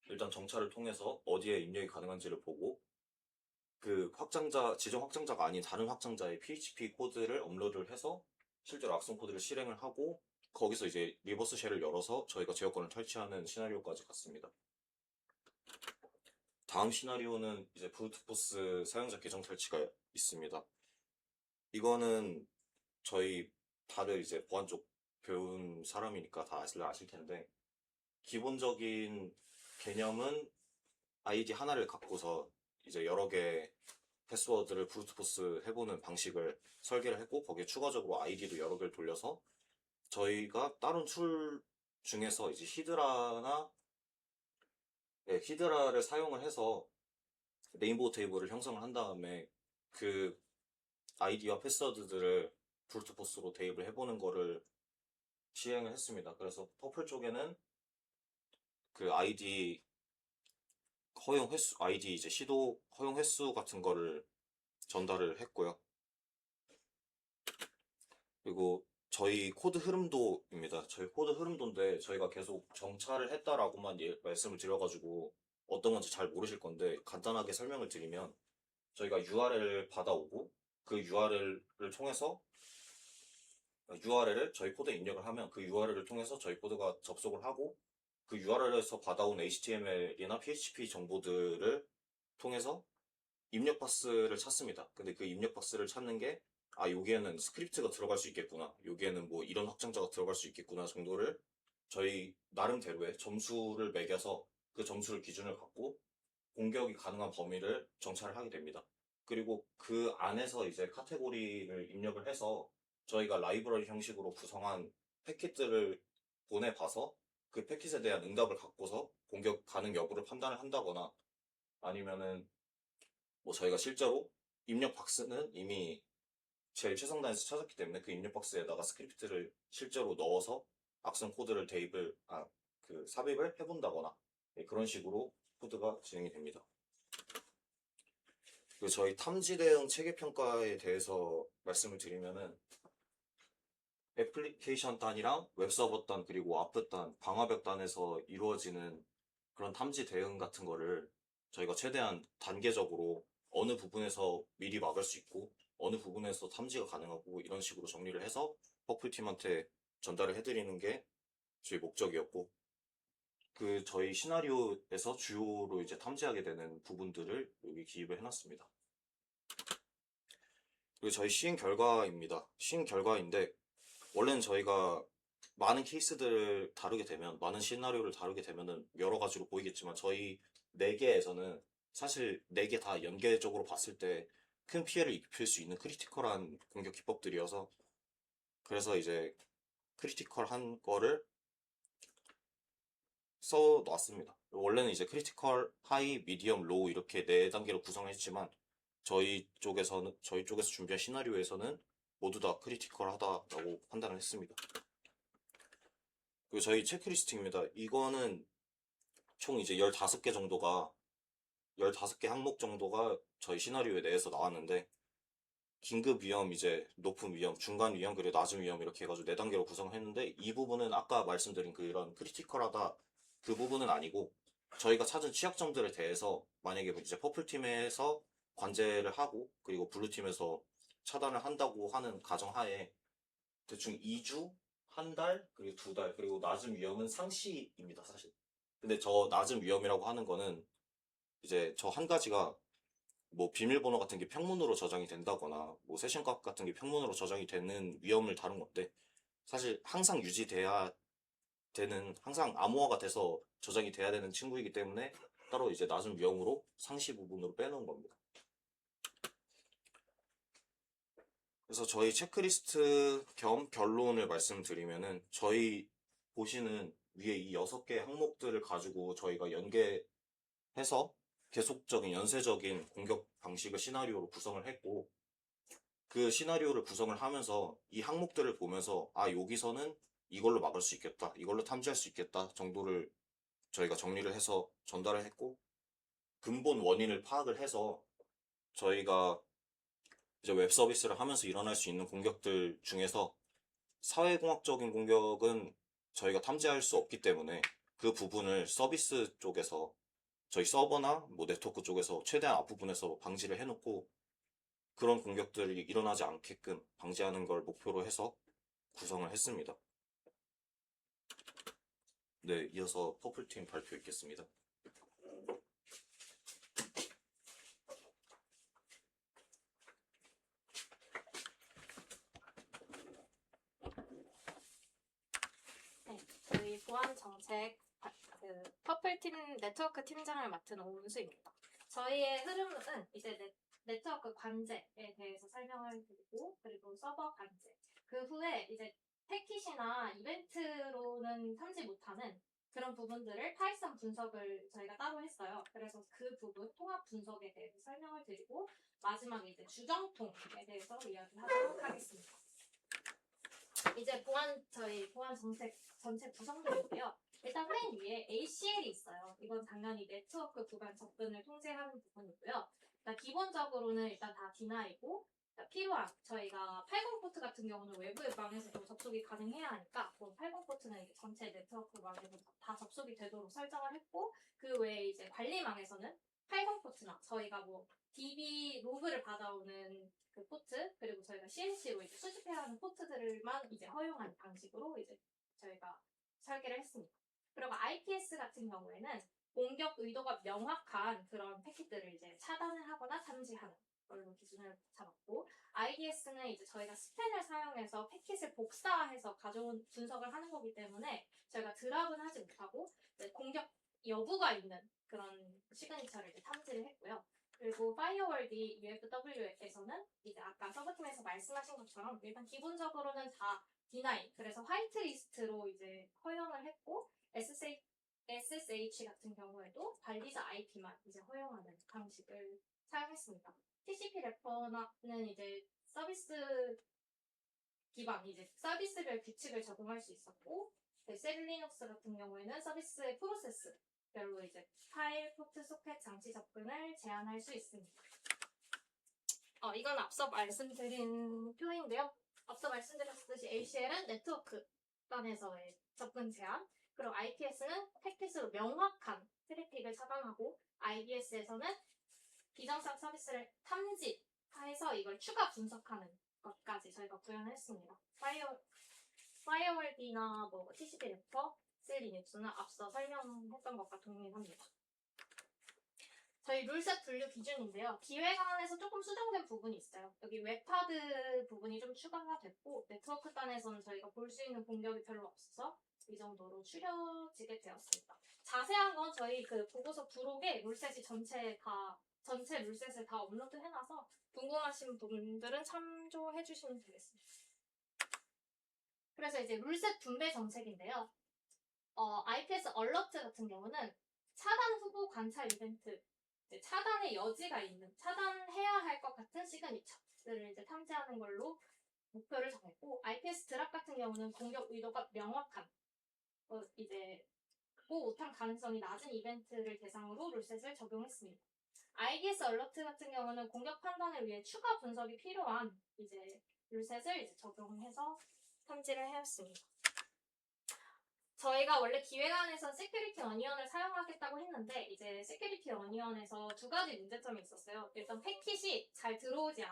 S2: 일단 정찰을 통해서 어디에 입력이 가능한지를 보고, 지정 확장자가 아닌 다른 확장자의 PHP 코드를 업로드를 해서 실제로 악성 코드를 실행을 하고, 거기서 이제 리버스 쉘을 열어서 저희가 제어권을 탈취하는 시나리오까지 갔습니다. 다음 시나리오는 이제 브루트포스 사용자 계정 탈취가 있습니다. 이거는 저희 다들 이제 보안 쪽 배운 사람이니까 다 아실 텐데, 기본적인 개념은 아이디 하나를 갖고서 이제 여러 개의 패스워드를 브루트포스 해보는 방식을 설계를 했고, 거기에 추가적으로 아이디도 여러 개를 돌려서 저희가 다른 툴 중에서 이제 히드라를 사용을 해서 레인보우 테이블을 형성을 한 다음에 그 아이디와 패스워드들을 브루트포스로 대입을 해보는 거를 시행을 했습니다. 그래서 퍼플 쪽에는 그 아이디 이제 시도 허용 횟수 같은 거를 전달을 했고요. 그리고 저희 코드 흐름도입니다. 저희 코드 흐름도인데 저희가 계속 정찰을 했다라고만 말씀을 드려가지고 어떤 건지 잘 모르실 건데, 간단하게 설명을 드리면 저희가 URL을 받아오고
S6: 그 URL을 통해서 URL을 저희 코드에 입력을 하면 그 URL을 통해서 저희 코드가 접속을 하고 그 URL에서 받아온 HTML이나 PHP 정보들을 통해서 입력 박스를 찾습니다. 근데 그 입력 박스를 찾는 게 여기에는 스크립트가 들어갈 수 있겠구나, 여기에는 뭐 이런 확장자가 들어갈 수 있겠구나 정도를 저희 나름대로의 점수를 매겨서 그 점수를 기준을 갖고 공격이 가능한 범위를 정찰을 하게 됩니다. 그리고 그 안에서 이제 카테고리를 입력을 해서 저희가 라이브러리 형식으로 구성한 패킷들을 보내봐서 그 패킷에 대한 응답을 갖고서 공격 가능 여부를 판단을 한다거나, 아니면은 뭐 저희가 실제로 입력 박스는 이미 제일 최상단에서 찾았기 때문에 그 입력 박스에다가 스크립트를 실제로 넣어서 악성 코드를 삽입을 해본다거나, 그런 식으로 코드가 진행이 됩니다. 그리고 저희 탐지 대응 체계 평가에 대해서 말씀을 드리면은 애플리케이션 단이랑 웹서버 단 그리고 아프 단, 방화벽 단에서 이루어지는 그런 탐지 대응 같은 거를 저희가 최대한 단계적으로 어느 부분에서 미리 막을 수 있고 어느 부분에서 탐지가 가능하고 이런 식으로 정리를 해서 퍼플팀한테 전달을 해드리는 게 저희 목적이었고, 그 저희 시나리오에서 주요로 이제 탐지하게 되는 부분들을 여기 기입을 해놨습니다. 그리고 저희 시행 결과입니다. 시행 결과인데 원래는 저희가 많은 케이스들을 다루게 되면, 많은 시나리오를 다루게 되면은 여러 가지로 보이겠지만 저희 4개에서는 사실 4개 다 연계적으로 봤을 때 큰 피해를 입힐 수 있는 크리티컬한 공격 기법들이어서, 그래서 이제 크리티컬한 거를 써놨습니다. 원래는 이제 크리티컬, 하이, 미디엄, 로우 이렇게 4단계로 구성했지만 저희 쪽에서 준비한 시나리오에서는 모두 다 크리티컬하다라고 판단을 했습니다. 그리고 저희 체크리스트입니다. 이거는 총 이제 15개 항목 정도가 저희 시나리오에 대해서 나왔는데, 긴급 위험, 이제 높은 위험, 중간 위험, 그리고 낮은 위험 이렇게 해가지고 4단계로 구성했는데, 이 부분은 아까 말씀드린 그런 크리티컬하다 그 부분은 아니고, 저희가 찾은 취약점들에 대해서 만약에 이제 퍼플팀에서 관제를 하고 그리고 블루팀에서 차단을 한다고 하는 가정하에 대충 2주, 한 달, 그리고 2달, 그리고 낮은 위험은 상시입니다, 사실. 근데 저 낮은 위험이라고 하는 거는 이제 저 한 가지가 뭐 비밀번호 같은 게 평문으로 저장이 된다거나 뭐 세션값 같은 게 평문으로 저장이 되는 위험을 다룬 건데, 사실 항상 유지돼야 되는, 항상 암호화가 돼서 저장이 돼야 되는 친구이기 때문에 따로 이제 낮은 위험으로 상시 부분으로 빼놓은 겁니다. 그래서 저희 체크리스트 겸 결론을 말씀드리면은, 저희 보시는 위에 이 6개 항목들을 가지고 저희가 연계해서 계속적인 연쇄적인 공격 방식을 시나리오로 구성을 했고, 그 시나리오를 구성을 하면서 이 항목들을 보면서 여기서는 이걸로 막을 수 있겠다, 이걸로 탐지할 수 있겠다 정도를 저희가 정리를 해서 전달을 했고, 근본 원인을 파악을 해서 저희가 이제 웹 서비스를 하면서 일어날 수 있는 공격들 중에서 사회공학적인 공격은 저희가 탐지할 수 없기 때문에 그 부분을 서비스 쪽에서 저희 서버나 뭐 네트워크 쪽에서 최대한 앞부분에서 방지를 해놓고 그런 공격들이 일어나지 않게끔 방지하는 걸 목표로 해서 구성을 했습니다. 네, 이어서 퍼플팀 발표 있겠습니다.
S7: 네, 저희 보안 정책 퍼플팀 네트워크 팀장을 맡은 오은수입니다. 저희의 흐름은 이제 네트워크 관제에 대해서 설명을 드리고, 그리고 서버 관제, 그 후에 이제 패킷이나 이벤트로는 탐지 못하는 그런 부분들을 파이썬 분석을 저희가 따로 했어요. 그래서 그 부분 통합 분석에 대해서 설명을 드리고, 마지막에 이제 주정통에 대해서 이야기하도록 하겠습니다. 이제 저희 보안 정책 전체 구성들인데요. 일단 맨 위에 ACL이 있어요. 이건 당연히 네트워크 구간 접근을 통제하는 부분이고요. 일단 기본적으로는 일단 다 디나이고, 필요한 저희가 80포트 같은 경우는 외부의 방에서도 접속이 가능해야 하니까 80포트는 이제 전체 네트워크 방에서 다 접속이 되도록 설정을 했고, 그 외에 이제 관리망에서는 80 포트나 저희가 뭐 DB 로그를 받아오는 그 포트 그리고 저희가 CNC로 이제 수집해라는 포트들만 이제 허용하는 방식으로 이제 저희가 설계를 했습니다. 그리고 IPS 같은 경우에는 공격 의도가 명확한 그런 패킷들을 이제 차단을 하거나 탐지하는 걸로 기준을 잡았고, IDS는 이제 저희가 스팬을 사용해서 패킷을 복사해서 가져온 분석을 하는 거기 때문에 저희가 드랍은 하지 못하고 공격 여부가 있는 그런 시그니처를 이제 탐지를 했고요. 그리고 파이어월드 UFW에서는 이제 아까 서버팀에서 말씀하신 것처럼 일단 기본적으로는 다 D9, 그래서 화이트리스트로 이제 허용을 했고, SSH 같은 경우에도 발리자 IP만 이제 허용하는 방식을 사용했습니다. TCP 래퍼는 이제 서비스 기반, 이제 서비스별 규칙을 적용할 수 있었고, 셀 리눅스 같은 경우에는 서비스의 프로세스별로 이제 파일, 포트, 소켓, 장치 접근을 제한할 수 있습니다. 이건 앞서 말씀드린 표인데요. 앞서 말씀드렸듯이 ACL은 네트워크 단에서의 접근 제한, 그리고 IPS는 패킷으로 명확한 트래픽을 차단하고, IDS에서는 비정상 서비스를 탐지해서 이걸 추가 분석하는 것까지 저희가 구현했습니다. 파이어월드나 뭐 TCP 래퍼, 셀 리눅스는 앞서 설명했던 것과 동일합니다. 저희 룰셋 분류 기준인데요. 기획안에서 조금 수정된 부분이 있어요. 여기 웹하드 부분이 좀 추가가 됐고, 네트워크 단에서는 저희가 볼 수 있는 공격이 별로 없어서 이 정도로 추려지게 되었습니다. 자세한 건 저희 그 보고서 부록에 룰셋이 전체 룰셋을 다 업로드 해놔서 궁금하신 분들은 참조해 주시면 되겠습니다. 그래서 이제 룰셋 분배 정책인데요. IPS 얼러트 같은 경우는 차단 후보 관찰 이벤트, 차단의 여지가 있는, 차단해야 할 것 같은 시그니처를 이제 탐지하는 걸로 목표를 정했고, IPS 드랍 같은 경우는 공격 의도가 명확한, 이제 고 오탄 가능성이 낮은 이벤트를 대상으로 룰셋을 적용했습니다. IDS 얼러트 같은 경우는 공격 판단을 위해 추가 분석이 필요한 이제 룰셋을 이제 적용해서 탐지를 해왔습니다. 저희가 원래 기획안에서 세큐리티 어니언을 사용하겠다고 했는데 이제 세큐리티 어니언에서 두 가지 문제점이 있었어요. 일단 패킷이 잘 들어오지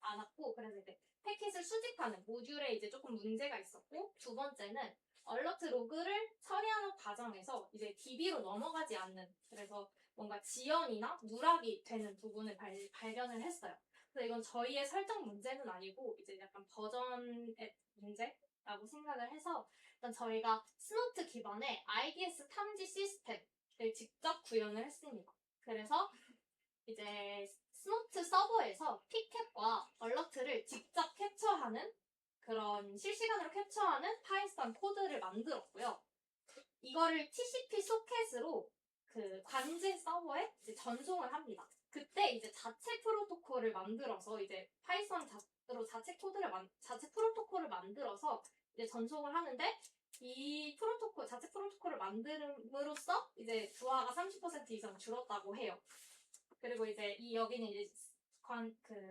S7: 않았고, 그래서 이제 패킷을 수집하는 모듈에 이제 조금 문제가 있었고, 두 번째는 얼러트 로그를 처리하는 과정에서 이제 DB로 넘어가지 않는, 그래서 뭔가 지연이나 누락이 되는 부분을 발견을 했어요. 그래서 이건 저희의 설정 문제는 아니고 이제 약간 버전의 문제라고 생각을 해서 일단 저희가 스노트 기반의 IDS 탐지 시스템을 직접 구현을 했습니다. 그래서 이제 스노트 서버에서 피켓과 얼러트를 직접 캡처하는 그런 실시간으로 캡처하는 파이썬 코드를 만들었고요. 이거를 TCP 소켓으로 그 관제 서버에 이제 전송을 합니다. 그때 이제 자체 프로토콜을 만들어서 이제 파이썬으로 자체 프로토콜을 만들어서 이제 전송을 하는데, 이 자체 프로토콜을 만듦으로써 이제 부하가 30% 이상 줄었다고 해요. 그리고 이제 여기는 이제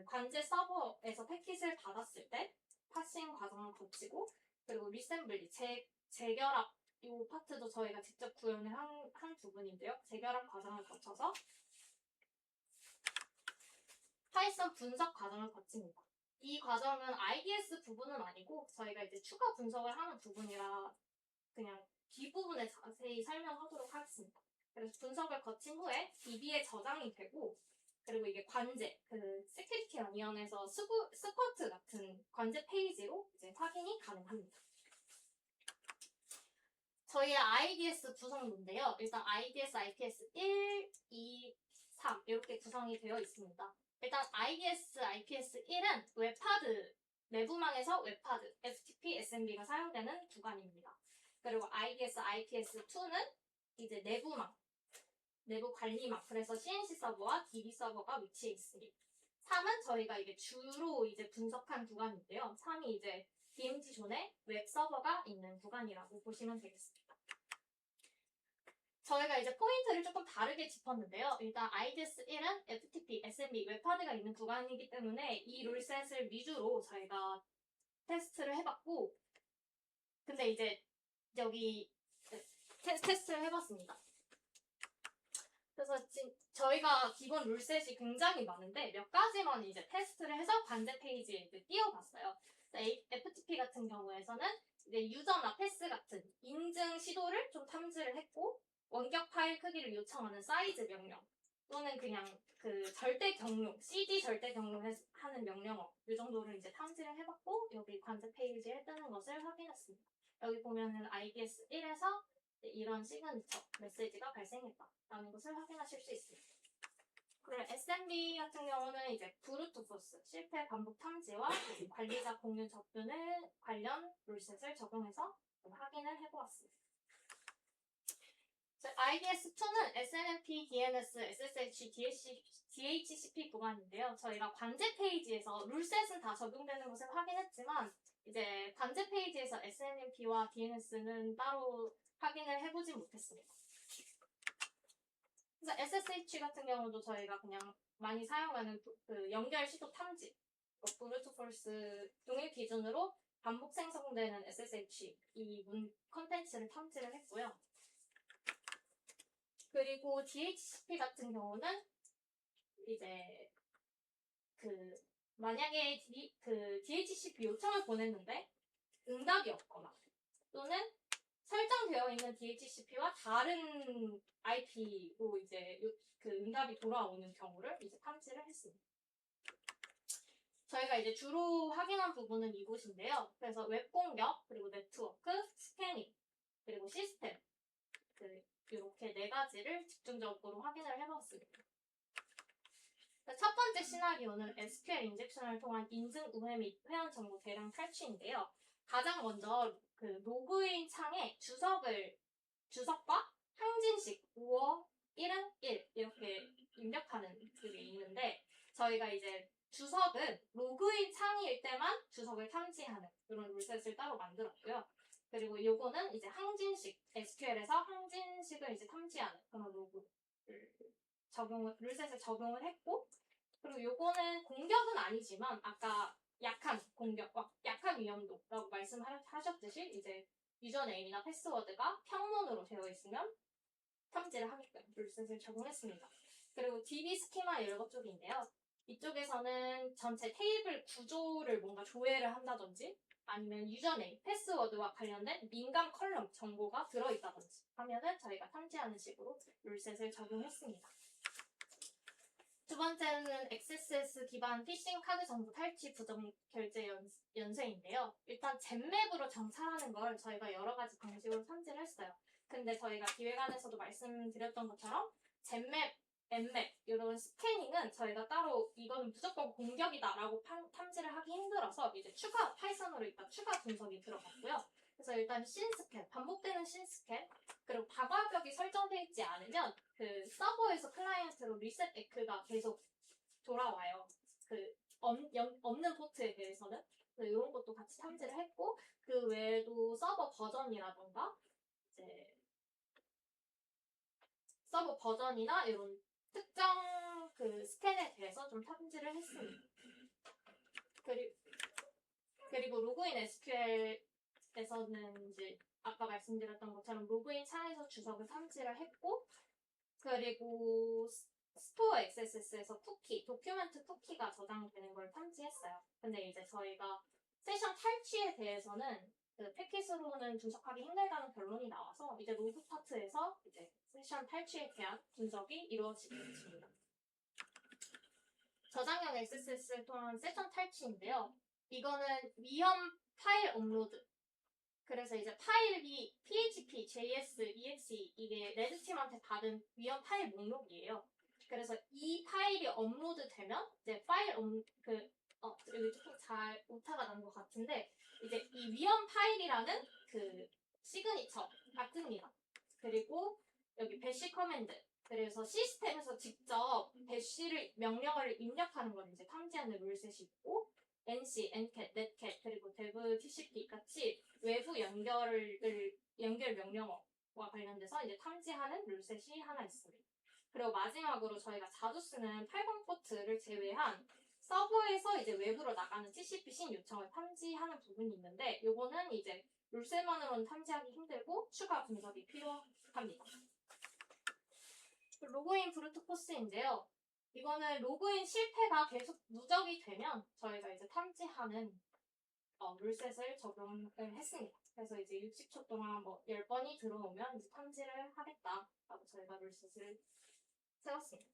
S7: 관제 서버에서 패킷을 받았을 때 파싱 과정을 거치고, 그리고 리셈블리, 재결합, 이 파트도 저희가 직접 구현을 한 부분인데요. 재결합 과정을 거쳐서 파이썬 분석 과정을 거칩니다. 이 과정은 IDS 부분은 아니고 저희가 이제 추가 분석을 하는 부분이라 그냥 뒷부분에 자세히 설명하도록 하겠습니다. 그래서 분석을 거친 후에 DB에 저장이 되고, 그리고 이게 관제, 그 세큐리티 어니언에서 스쿼트 같은 관제 페이지로 이제 확인이 가능합니다. 저희의 IDS 구성도인데요. 일단 IDS, IPS 1, 2, 3 이렇게 구성이 되어 있습니다. 일단 IDS, IPS 1은 웹하드, 내부망에서 웹하드, FTP, SMB가 사용되는 구간입니다. 그리고 IDS, IPS 2는 이제 내부망, 내부 관리망, 그래서 CNC 서버와 DB 서버가 위치해 있습니다. 3은 저희가 이게 주로 이제 분석한 구간인데요. 3이 이제 DMZ 존에 웹 서버가 있는 구간이라고 보시면 되겠습니다. 저희가 이제 포인트를 조금 다르게 짚었는데요. 일단 IDS 1은 FTP, SMB, 웹하드가 있는 구간이기 때문에 이 룰셋을 위주로 저희가 테스트를 해봤고, 근데 이제 여기 테스트를 해봤습니다. 그래서 지금 저희가 기본 룰셋이 굉장히 많은데 몇 가지만 이제 테스트를 해서 관제 페이지에 이제 띄워봤어요. FTP 같은 경우에서는 이제 유저나 패스 같은 인증 시도를 좀 탐지를 했고, 원격 파일 크기를 요청하는 사이즈 명령 또는 그냥 그 절대 경로, CD 절대 경로 하는 명령어 이 정도를 이제 탐지를 해봤고, 여기 관제 페이지에 뜨는 것을 확인했습니다. 여기 보면은 IDS 1에서 이런 시그니처 메시지가 발생했다라는 것을 확인하실 수 있습니다. 그리고 SMB 같은 경우는 이제 브루트 포스, 실패 반복 탐지와 관리자 공유 접근을 관련 룰셋을 적용해서 확인을 해보았습니다. IDS2는 SNMP, DNS, SSH, DHCP 구간인데요. 저희가 관제 페이지에서 룰셋은 다 적용되는 것을 확인했지만 이제 관제 페이지에서 SNMP와 DNS는 따로 확인을 해보진 못했습니다. 그래서 SSH 같은 경우도 저희가 그냥 많이 사용하는 그 연결 시도 탐지, 브루트 폴스 동일 기준으로 반복 생성되는 SSH 이 컨텐츠를 탐지를 했고요. 그리고 DHCP 같은 경우는 이제 그 만약에 DHCP 요청을 보냈는데 응답이 없거나 또는 설정되어 있는 DHCP와 다른 IP로 이제 그 응답이 돌아오는 경우를 이제 탐지를 했습니다. 저희가 이제 주로 확인한 부분은 이곳인데요. 그래서 웹 공격, 그리고 네트워크, 스캐닝, 그리고 시스템 이렇게 네 가지를 집중적으로 확인을 해봤습니다. 첫 번째 시나리오는 SQL 인젝션을 통한 인증 우회 및 회원 정보 대량 탈취인데요. 가장 먼저 그 로그인 창에 주석과 항진식 5월 1은 1 이렇게 입력하는 그게 있는데, 저희가 이제 주석은 로그인 창일 때만 주석을 탐지하는 그런 룰셋을 따로 만들었고요. 그리고 요거는 이제 항진식, SQL에서 항진식을 이제 탐지하는 그런 룰셋을 적용을 했고, 그리고 요거는 공격은 아니지만 아까 약한 공격, 약한 위험도라고 말씀하셨듯이 이제 유저네임이나 패스워드가 평문으로 되어 있으면 탐지를 하게끔 룰셋을 적용했습니다. 그리고 DB 스키마 이런 것 쪽인데요. 이쪽에서는 전체 테이블 구조를 뭔가 조회를 한다든지 아니면 유저네임, 패스워드와 관련된 민감 컬럼 정보가 들어있다든지 하면은 저희가 탐지하는 식으로 룰셋을 적용했습니다. 두 번째는 XSS 기반 피싱 카드 정보 탈취 부정 결제 연쇄인데요. 일단 젠맵으로 정찰하는 걸 저희가 여러 가지 방식으로 탐지를 했어요. 근데 저희가 기획안에서도 말씀드렸던 것처럼 젠맵, 엠맵 이런 스캐닝은 저희가 따로 이거는 무조건 공격이다라고 탐지를 하기 힘들어서 이제 추가 파이썬으로 일단 추가 분석이 들어갔고요. 그래서 일단 신스캔, 반복되는 신스캔, 그리고 다과벽이 설정되어 있지 않으면 그 서버에서 클라이언트로 리셋 에크가 계속 돌아와요. 그 없는 포트에 대해서는 이런 것도 같이 탐지를 했고, 그 외에도 서버 버전이라던가 이제 서버 버전이나 이런 특정 그 스캔에 대해서 좀 탐지를 했습니다. 그리고 로그인 SQL에서는 이제 아까 말씀드렸던 것처럼 로그인 창에서 주석을 탐지를 했고, 그리고 스토어 XSS에서 쿠키, 도큐멘트 쿠키가 저장되는 걸 탐지했어요. 근데 이제 저희가 세션 탈취에 대해서는 그 패킷으로는 분석하기 힘들다는 결론이 나와서 이제 로그 파트에서 이제 세션 탈취에 대한 분석이 이루어지게 됐습니다. 저장형 XSS를 통한 세션 탈취인데요. 이거는 위험 파일 업로드. 그래서 이제 파일이 PHP, JS, EXE 이게 레드팀한테 받은 위험 파일 목록이에요. 그래서 이 파일이 업로드 되면 이제 여기 조금 잘 오타가 난 것 같은데 이제 이 위험 파일이라는 그 시그니처가 뜹니다. 그리고 여기 배시 커맨드. 그래서 시스템에서 직접 배시를 명령어를 입력하는 걸 이제 탐지하는 룰셋이 있고, NC, NCAT, NetCat, 그리고 dev TCP 같이 외부 연결 명령어와 관련돼서 이제 탐지하는 룰셋이 하나 있습니다. 그리고 마지막으로 저희가 자주 쓰는 80 포트를 제외한 서버에서 이제 외부로 나가는 TCP 신 요청을 탐지하는 부분이 있는데, 요거는 이제 룰셋만으로는 탐지하기 힘들고 추가 분석이 필요합니다. 로그인 브루트 포스인데요. 이거는 로그인 실패가 계속 누적이 되면 저희가 이제 탐지하는 룰셋을 적용을 했습니다. 그래서 이제 60초 동안 뭐 10번이 들어오면 이제 탐지를 하겠다라고 저희가 룰셋을 세웠습니다.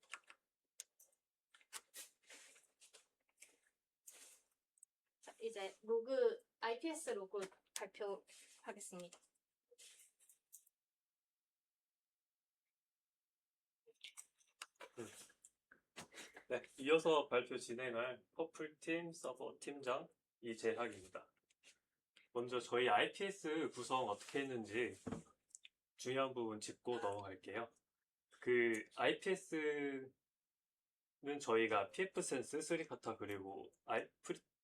S7: 자, 이제 IPS 로그 발표하겠습니다.
S8: 네, 이어서 발표 진행할 퍼플팀 서버 팀장 이재학입니다. 먼저 저희 IPS 구성 어떻게 했는지 중요한 부분 짚고 넘어갈게요. 그 IPS는 저희가 PF센스, 3카타 그리고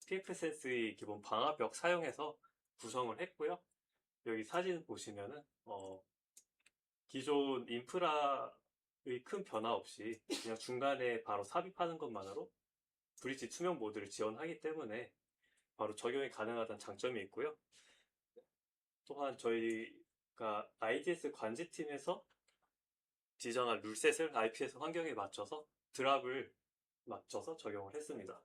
S8: PF센스의 기본 방화벽 사용해서 구성을 했고요. 여기 사진 보시면은 기존 인프라의 큰 변화 없이 그냥 중간에 바로 삽입하는 것만으로 브릿지 투명 모드를 지원하기 때문에 바로 적용이 가능하다는 장점이 있고요. 또한 저희가 IDS 관제팀에서 지정한 룰셋을 IPS 환경에 맞춰서 드랍을 맞춰서 적용을 했습니다.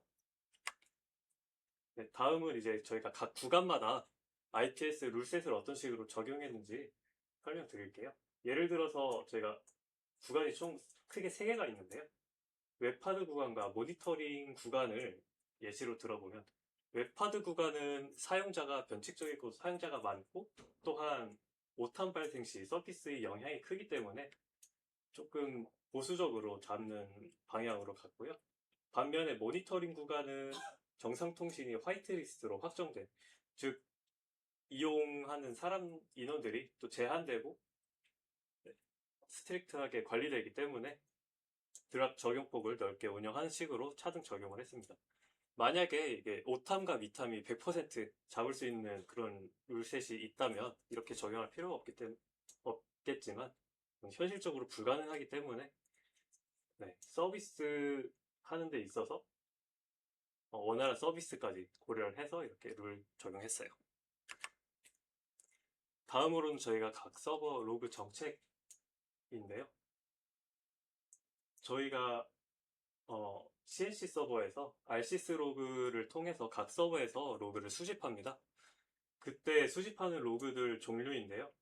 S8: 네, 다음은 이제 저희가 각 구간마다 IPS 룰셋을 어떤 식으로 적용했는지 설명드릴게요. 예를 들어서 저희가 구간이 총 크게 3개가 있는데요. 웹하드 구간과 모니터링 구간을 예시로 들어보면 웹하드 구간은 사용자가 변칙적이고 사용자가 많고 또한 오탄 발생 시 서비스의 영향이 크기 때문에 조금 보수적으로 잡는 방향으로 갔고요. 반면에 모니터링 구간은 정상통신이 화이트리스트로 확정된, 즉 이용하는 사람 인원들이 또 제한되고 스트릭트하게 관리되기 때문에 드랍 적용폭을 넓게 운영하는 식으로 차등 적용을 했습니다. 만약에 이게 오탐과 미탐이 100% 잡을 수 있는 그런 룰셋이 있다면 이렇게 적용할 필요가 없겠지만 현실적으로 불가능하기 때문에 서비스 하는 데 있어서 원활한 서비스까지 고려를 해서 이렇게 룰 적용했어요. 다음으로는 저희가 각 서버 로그 정책인데요. 저희가 CNC 서버에서 RCS 로그를 통해서 각 서버에서 로그를 수집합니다. 그때 수집하는 로그들 종류인데요.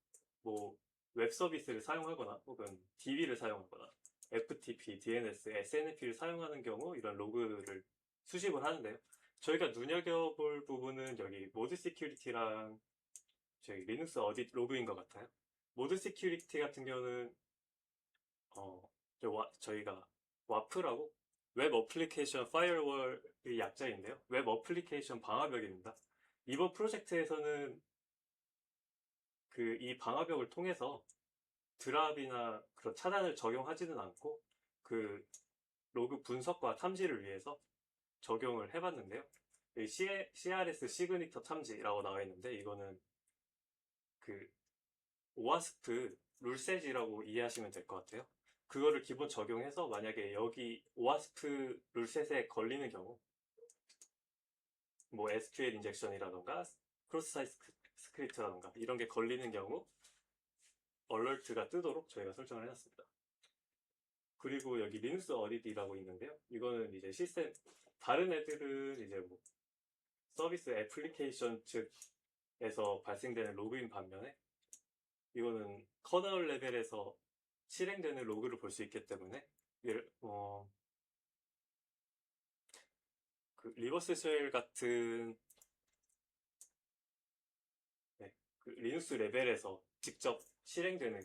S8: 뭐 웹 서비스를 사용하거나 혹은 DB를 사용하거나 FTP, DNS, SNF를 사용하는 경우 이런 로그를 수집을 하는데요. 저희가 눈여겨볼 부분은 여기 모드 시큐리티랑 저희 리눅스 어딧 로그인 것 같아요. 모드 시큐리티 같은 경우는 저희가 와프라고 웹 어플리케이션 파이어월의 약자인데요. 웹 어플리케이션 방화벽입니다. 이번 프로젝트에서는 이 방화벽을 통해서 드랍이나 그런 차단을 적용하지는 않고 그 로그 분석과 탐지를 위해서 적용을 해봤는데요. CRS 시그니처 탐지라고 나와 있는데 이거는 오와스프 룰셋이라고 이해하시면 될 것 같아요. 그거를 기본 적용해서 만약에 여기 오와스프 룰셋에 걸리는 경우 뭐 SQL 인젝션이라던가 크로스 사이트 스크립트라던가 이런 게 걸리는 경우 얼러트가 뜨도록 저희가 설정을 해놨습니다. 그리고 여기 리눅스 어딧이라고 있는데요. 이거는 이제 시스템 다른 애들은 이제 뭐 서비스 애플리케이션 측에서 발생되는 로그인 반면에 이거는 커널 레벨에서 실행되는 로그를 볼 수 있기 때문에 리버스 쉘 같은 리눅스 레벨에서 직접 실행되는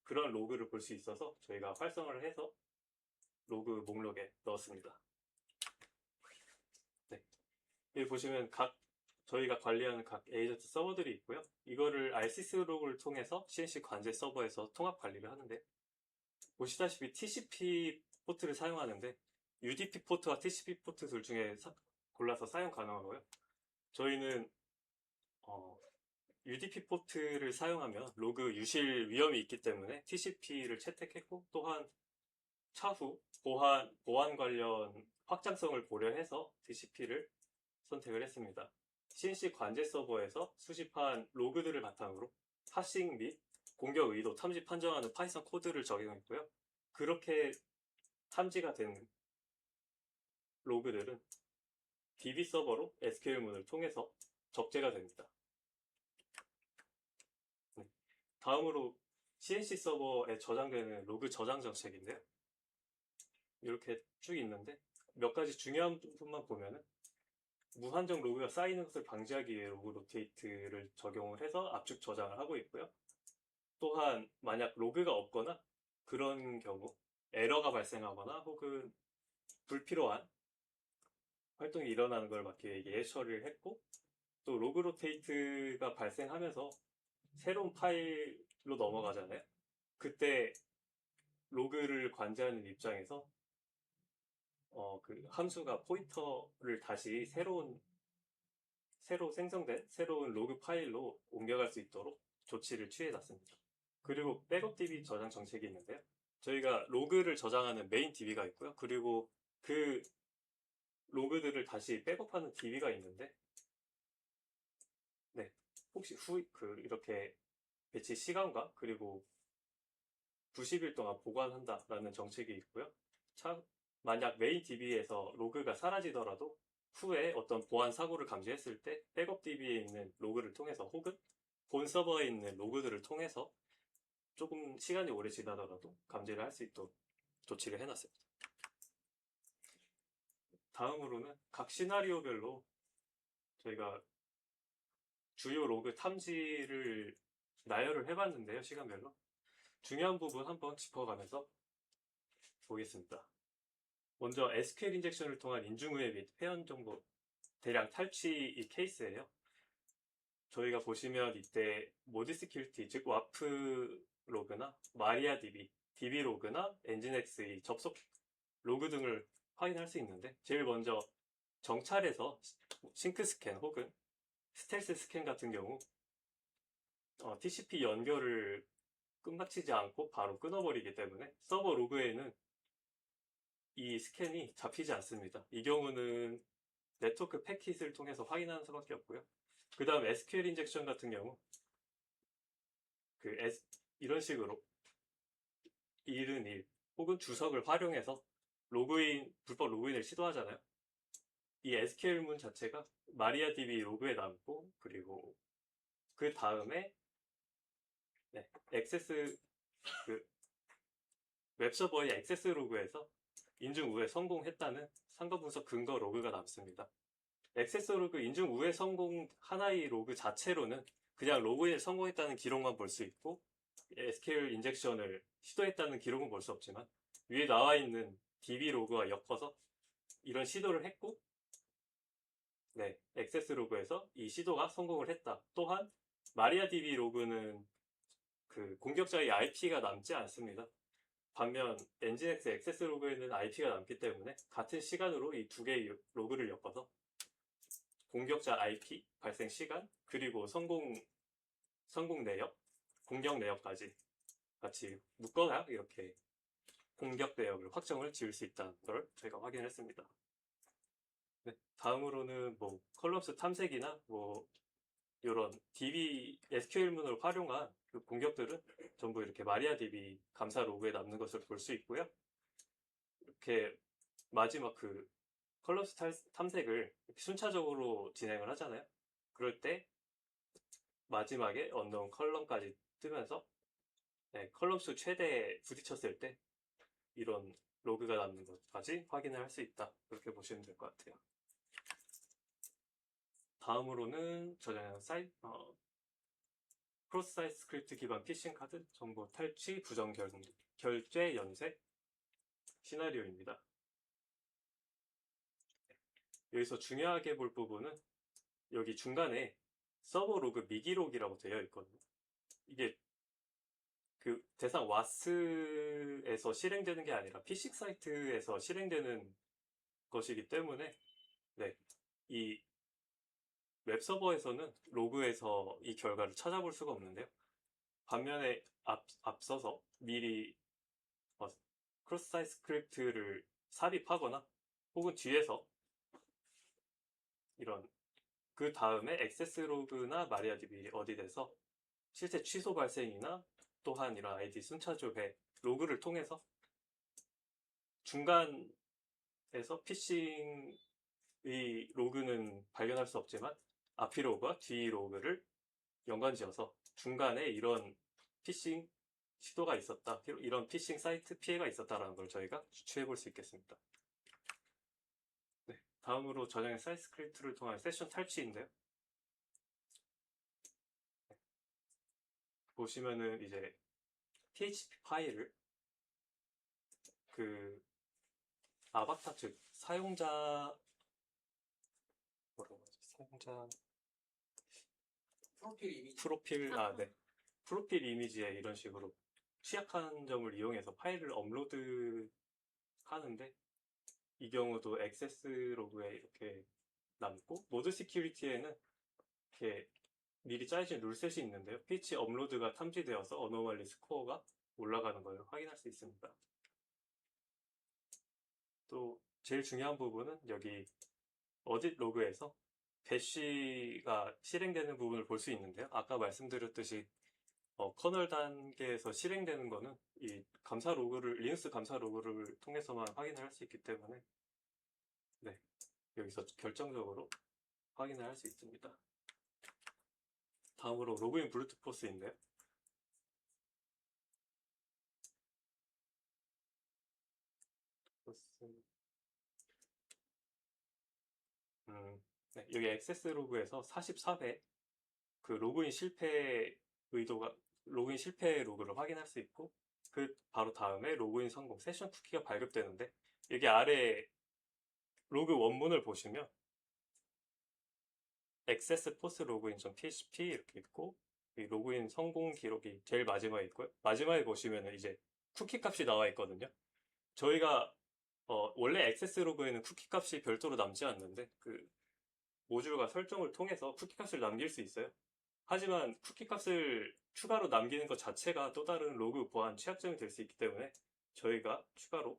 S8: 그런 로그를 볼 수 있어서 저희가 활성화를 해서 로그 목록에 넣었습니다. 여기 보시면 저희가 관리하는 각 에이전트 서버들이 있고요. 이거를 RCS 로그를 통해서 CNC 관제 서버에서 통합 관리를 하는데 보시다시피 TCP 포트를 사용하는데 UDP 포트와 TCP 포트 둘 중에 골라서 사용 가능하고요. 저희는 UDP 포트를 사용하면 로그 유실 위험이 있기 때문에 TCP를 채택했고 또한 차후 보안 관련 확장성을 고려해서 TCP를 선택을 했습니다. CNC 관제 서버에서 수집한 로그들을 바탕으로 하싱 및 공격 의도 탐지 판정하는 파이썬 코드를 적용했고요. 그렇게 탐지가 된 로그들은 DB 서버로 SQL문을 통해서 적재가 됩니다. 네. 다음으로 CNC 서버에 저장되는 로그 저장 정책인데요. 이렇게 쭉 있는데 몇 가지 중요한 부분만 보면은 무한정 로그가 쌓이는 것을 방지하기 위해 로그 로테이트를 적용을 해서 압축 저장을 하고 있고요. 또한 만약 로그가 없거나 그런 경우 에러가 발생하거나 혹은 불필요한 활동이 일어나는 걸 막기 위해 예외 처리를 했고, 또 로그 로테이트가 발생하면서 새로운 파일로 넘어가잖아요. 그때 로그를 관제하는 입장에서 그 함수가 포인터를 다시 새로 생성된 새로운 로그 파일로 옮겨갈 수 있도록 조치를 취해놨습니다. 그리고 백업 DB 저장 정책이 있는데요. 저희가 로그를 저장하는 메인 DB가 있고요. 그리고 그 로그들을 다시 백업하는 DB가 있는데, 네, 혹시 이렇게 배치 시간과 그리고 90일 동안 보관한다라는 정책이 있고요. 만약 메인 DB에서 로그가 사라지더라도 후에 어떤 보안 사고를 감지했을 때 백업 DB에 있는 로그를 통해서 혹은 본 서버에 있는 로그들을 통해서 조금 시간이 오래 지나더라도 감지를 할 수 있도록 조치를 해놨습니다. 다음으로는 각 시나리오별로 저희가 주요 로그 탐지를 나열을 해봤는데요. 시간별로. 중요한 부분 한번 짚어가면서 보겠습니다. 먼저 SQL 인젝션을 통한 인증후회 및 회원 정보 대량 탈취 이 케이스예요. 저희가 보시면 이때 모디스큐리티, 즉 와프 로그나 마리아DB, DB 로그나 엔진X의 접속 로그 등을 확인할 수 있는데, 제일 먼저 정찰에서 싱크 스캔 혹은 스텔스 스캔 같은 경우 TCP 연결을 끝마치지 않고 바로 끊어버리기 때문에 서버 로그에는 이 스캔이 잡히지 않습니다. 이 경우는 네트워크 패킷을 통해서 확인하는 수밖에 없고요. 그 다음 SQL 인젝션 같은 경우 이런 식으로 1은1 혹은 주석을 활용해서 불법 로그인을 시도하잖아요. 이 SQL문 자체가 마리아DB 로그에 남고, 그리고 그 다음에 웹서버의 액세스 로그에서 인증 우회 성공했다는 상거 분석 근거 로그가 남습니다. 액세스 로그 인증 우회 성공 하나의 로그 자체로는 그냥 로그인을 성공했다는 기록만 볼 수 있고, SQL 인젝션을 시도했다는 기록은 볼 수 없지만 위에 나와 있는 DB 로그와 엮어서 이런 시도를 했고, 액세스 로그에서 이 시도가 성공을 했다. 또한 마리아DB 로그는 그 공격자의 IP가 남지 않습니다. 반면 엔진X 액세스 로그에는 IP가 남기 때문에 같은 시간으로 이 두 개의 로그를 엮어서 공격자 IP, 발생 시간, 그리고 성공 내역, 공격 내역까지 같이 묶어야 이렇게 공격 내역을 확정을 지을 수 있다는 걸 저희가 확인했습니다. 다음으로는 컬럼수 탐색이나 이런 DB SQL문을 활용한 그 공격들은 전부 이렇게 마리아DB 감사 로그에 남는 것을 볼 수 있고요. 이렇게 마지막 컬럼수 탐색을 이렇게 순차적으로 진행을 하잖아요. 그럴 때 마지막에 언더운 컬럼까지 뜨면서 컬럼수 최대에 부딪혔을 때 이런 로그가 남는 것까지 확인을 할 수 있다. 그렇게 보시면 될 것 같아요. 다음으로는 저장한 크로스 사이트 스크립트 기반 피싱 카드 정보 탈취 부정 결제 연쇄 시나리오입니다. 여기서 중요하게 볼 부분은 여기 중간에 서버 로그 미기록이라고 되어 있거든요. 이게 그 대상 와스에서 실행되는 게 아니라 피싱 사이트에서 실행되는 것이기 때문에 이 웹서버에서는 로그에서 이 결과를 찾아볼 수가 없는데요. 반면에 앞서서 미리 크로스 사이트 스크립트를 삽입하거나 혹은 뒤에서 이런 그 다음에 액세스 로그나 마리아DB 어디에서 실제 취소 발생이나 또한 이런 아이디 순차 조회 로그를 통해서 중간에서 피싱의 로그는 발견할 수 없지만 앞이 로그와 뒤 로그를 연관지어서 중간에 이런 피싱 시도가 있었다, 이런 피싱 사이트 피해가 있었다라는 걸 저희가 추측해 볼 수 있겠습니다. 네, 다음으로 저장의 사이트 스크립트를 통한 세션 탈취인데요. 보시면은 이제 PHP 파일을 그 아바타, 즉 사용자 뭐라고 하죠? 사용자
S3: 프로필 이미지.
S8: 프로필 이미지에 이런 식으로 취약한 점을 이용해서 파일을 업로드 하는데, 이 경우도 액세스 로그에 이렇게 남고, 모드 시큐리티에는 이렇게 미리 짜여진 룰셋이 있는데요. PH 업로드가 탐지되어서 어노멀리 스코어가 올라가는 걸 확인할 수 있습니다. 또 제일 중요한 부분은 여기 어딧 로그에서 배쉬가 실행되는 부분을 볼 수 있는데요. 아까 말씀드렸듯이 커널 단계에서 실행되는 거는 이 감사 로그를, 리눅스 감사 로그를 통해서만 확인을 할 수 있기 때문에, 네, 여기서 결정적으로 확인을 할 수 있습니다. 다음으로 로그인 브루트포스인데요. 네, 여기 액세스 로그에서 44배 그 로그인 실패 로그를 확인할 수 있고, 그 바로 다음에 로그인 성공 세션 쿠키가 발급되는데, 여기 아래 로그 원문을 보시면 액세스 포스 로그인.php 이렇게 있고, 이 로그인 성공 기록이 제일 마지막에 있고요. 마지막에 보시면 이제 쿠키 값이 나와 있거든요. 저희가 원래 액세스 로그에는 쿠키 값이 별도로 남지 않는데, 그 모듈과 설정을 통해서 쿠키 값을 남길 수 있어요. 하지만 쿠키 값을 추가로 남기는 것 자체가 또 다른 로그 보안 취약점이 될 수 있기 때문에, 저희가 추가로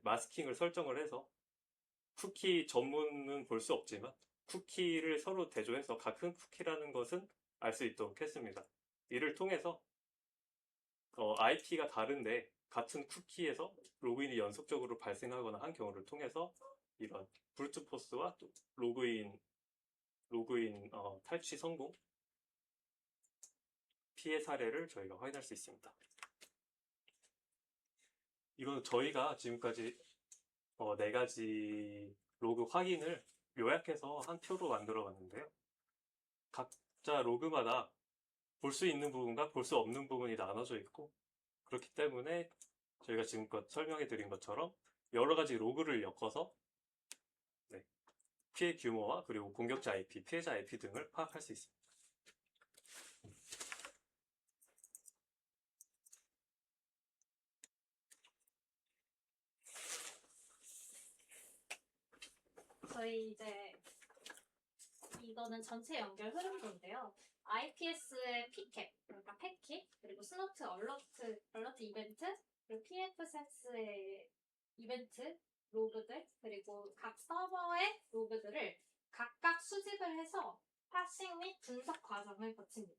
S8: 마스킹을 설정을 해서 쿠키 전문은 볼 수 없지만 쿠키를 서로 대조해서 같은 쿠키라는 것은 알 수 있도록 했습니다. 이를 통해서 IP가 다른데 같은 쿠키에서 로그인이 연속적으로 발생하거나 한 경우를 통해서 이런 브루트포스와 또 로그인 탈취 성공 피해 사례를 저희가 확인할 수 있습니다. 이건 저희가 지금까지 4가지 로그 확인을 요약해서 한 표로 만들어 봤는데요. 각자 로그마다 볼 수 있는 부분과 볼 수 없는 부분이 나눠져 있고, 그렇기 때문에 저희가 지금껏 설명해 드린 것처럼 여러 가지 로그를 엮어서 피해 규모와 그리고 공격자 IP, 피해자 IP 등을 파악할 수 있습니다.
S7: 저희 이제 이거는 전체 연결 흐름도인데요. IPS의 PCAP, 그러니까 패킷, 그리고 스노트 얼러트 이벤트, 그리고 PFS의 이벤트 로그들, 그리고 각 서버의 로그들을 각각 수집을 해서 파싱 및 분석 과정을 거칩니다.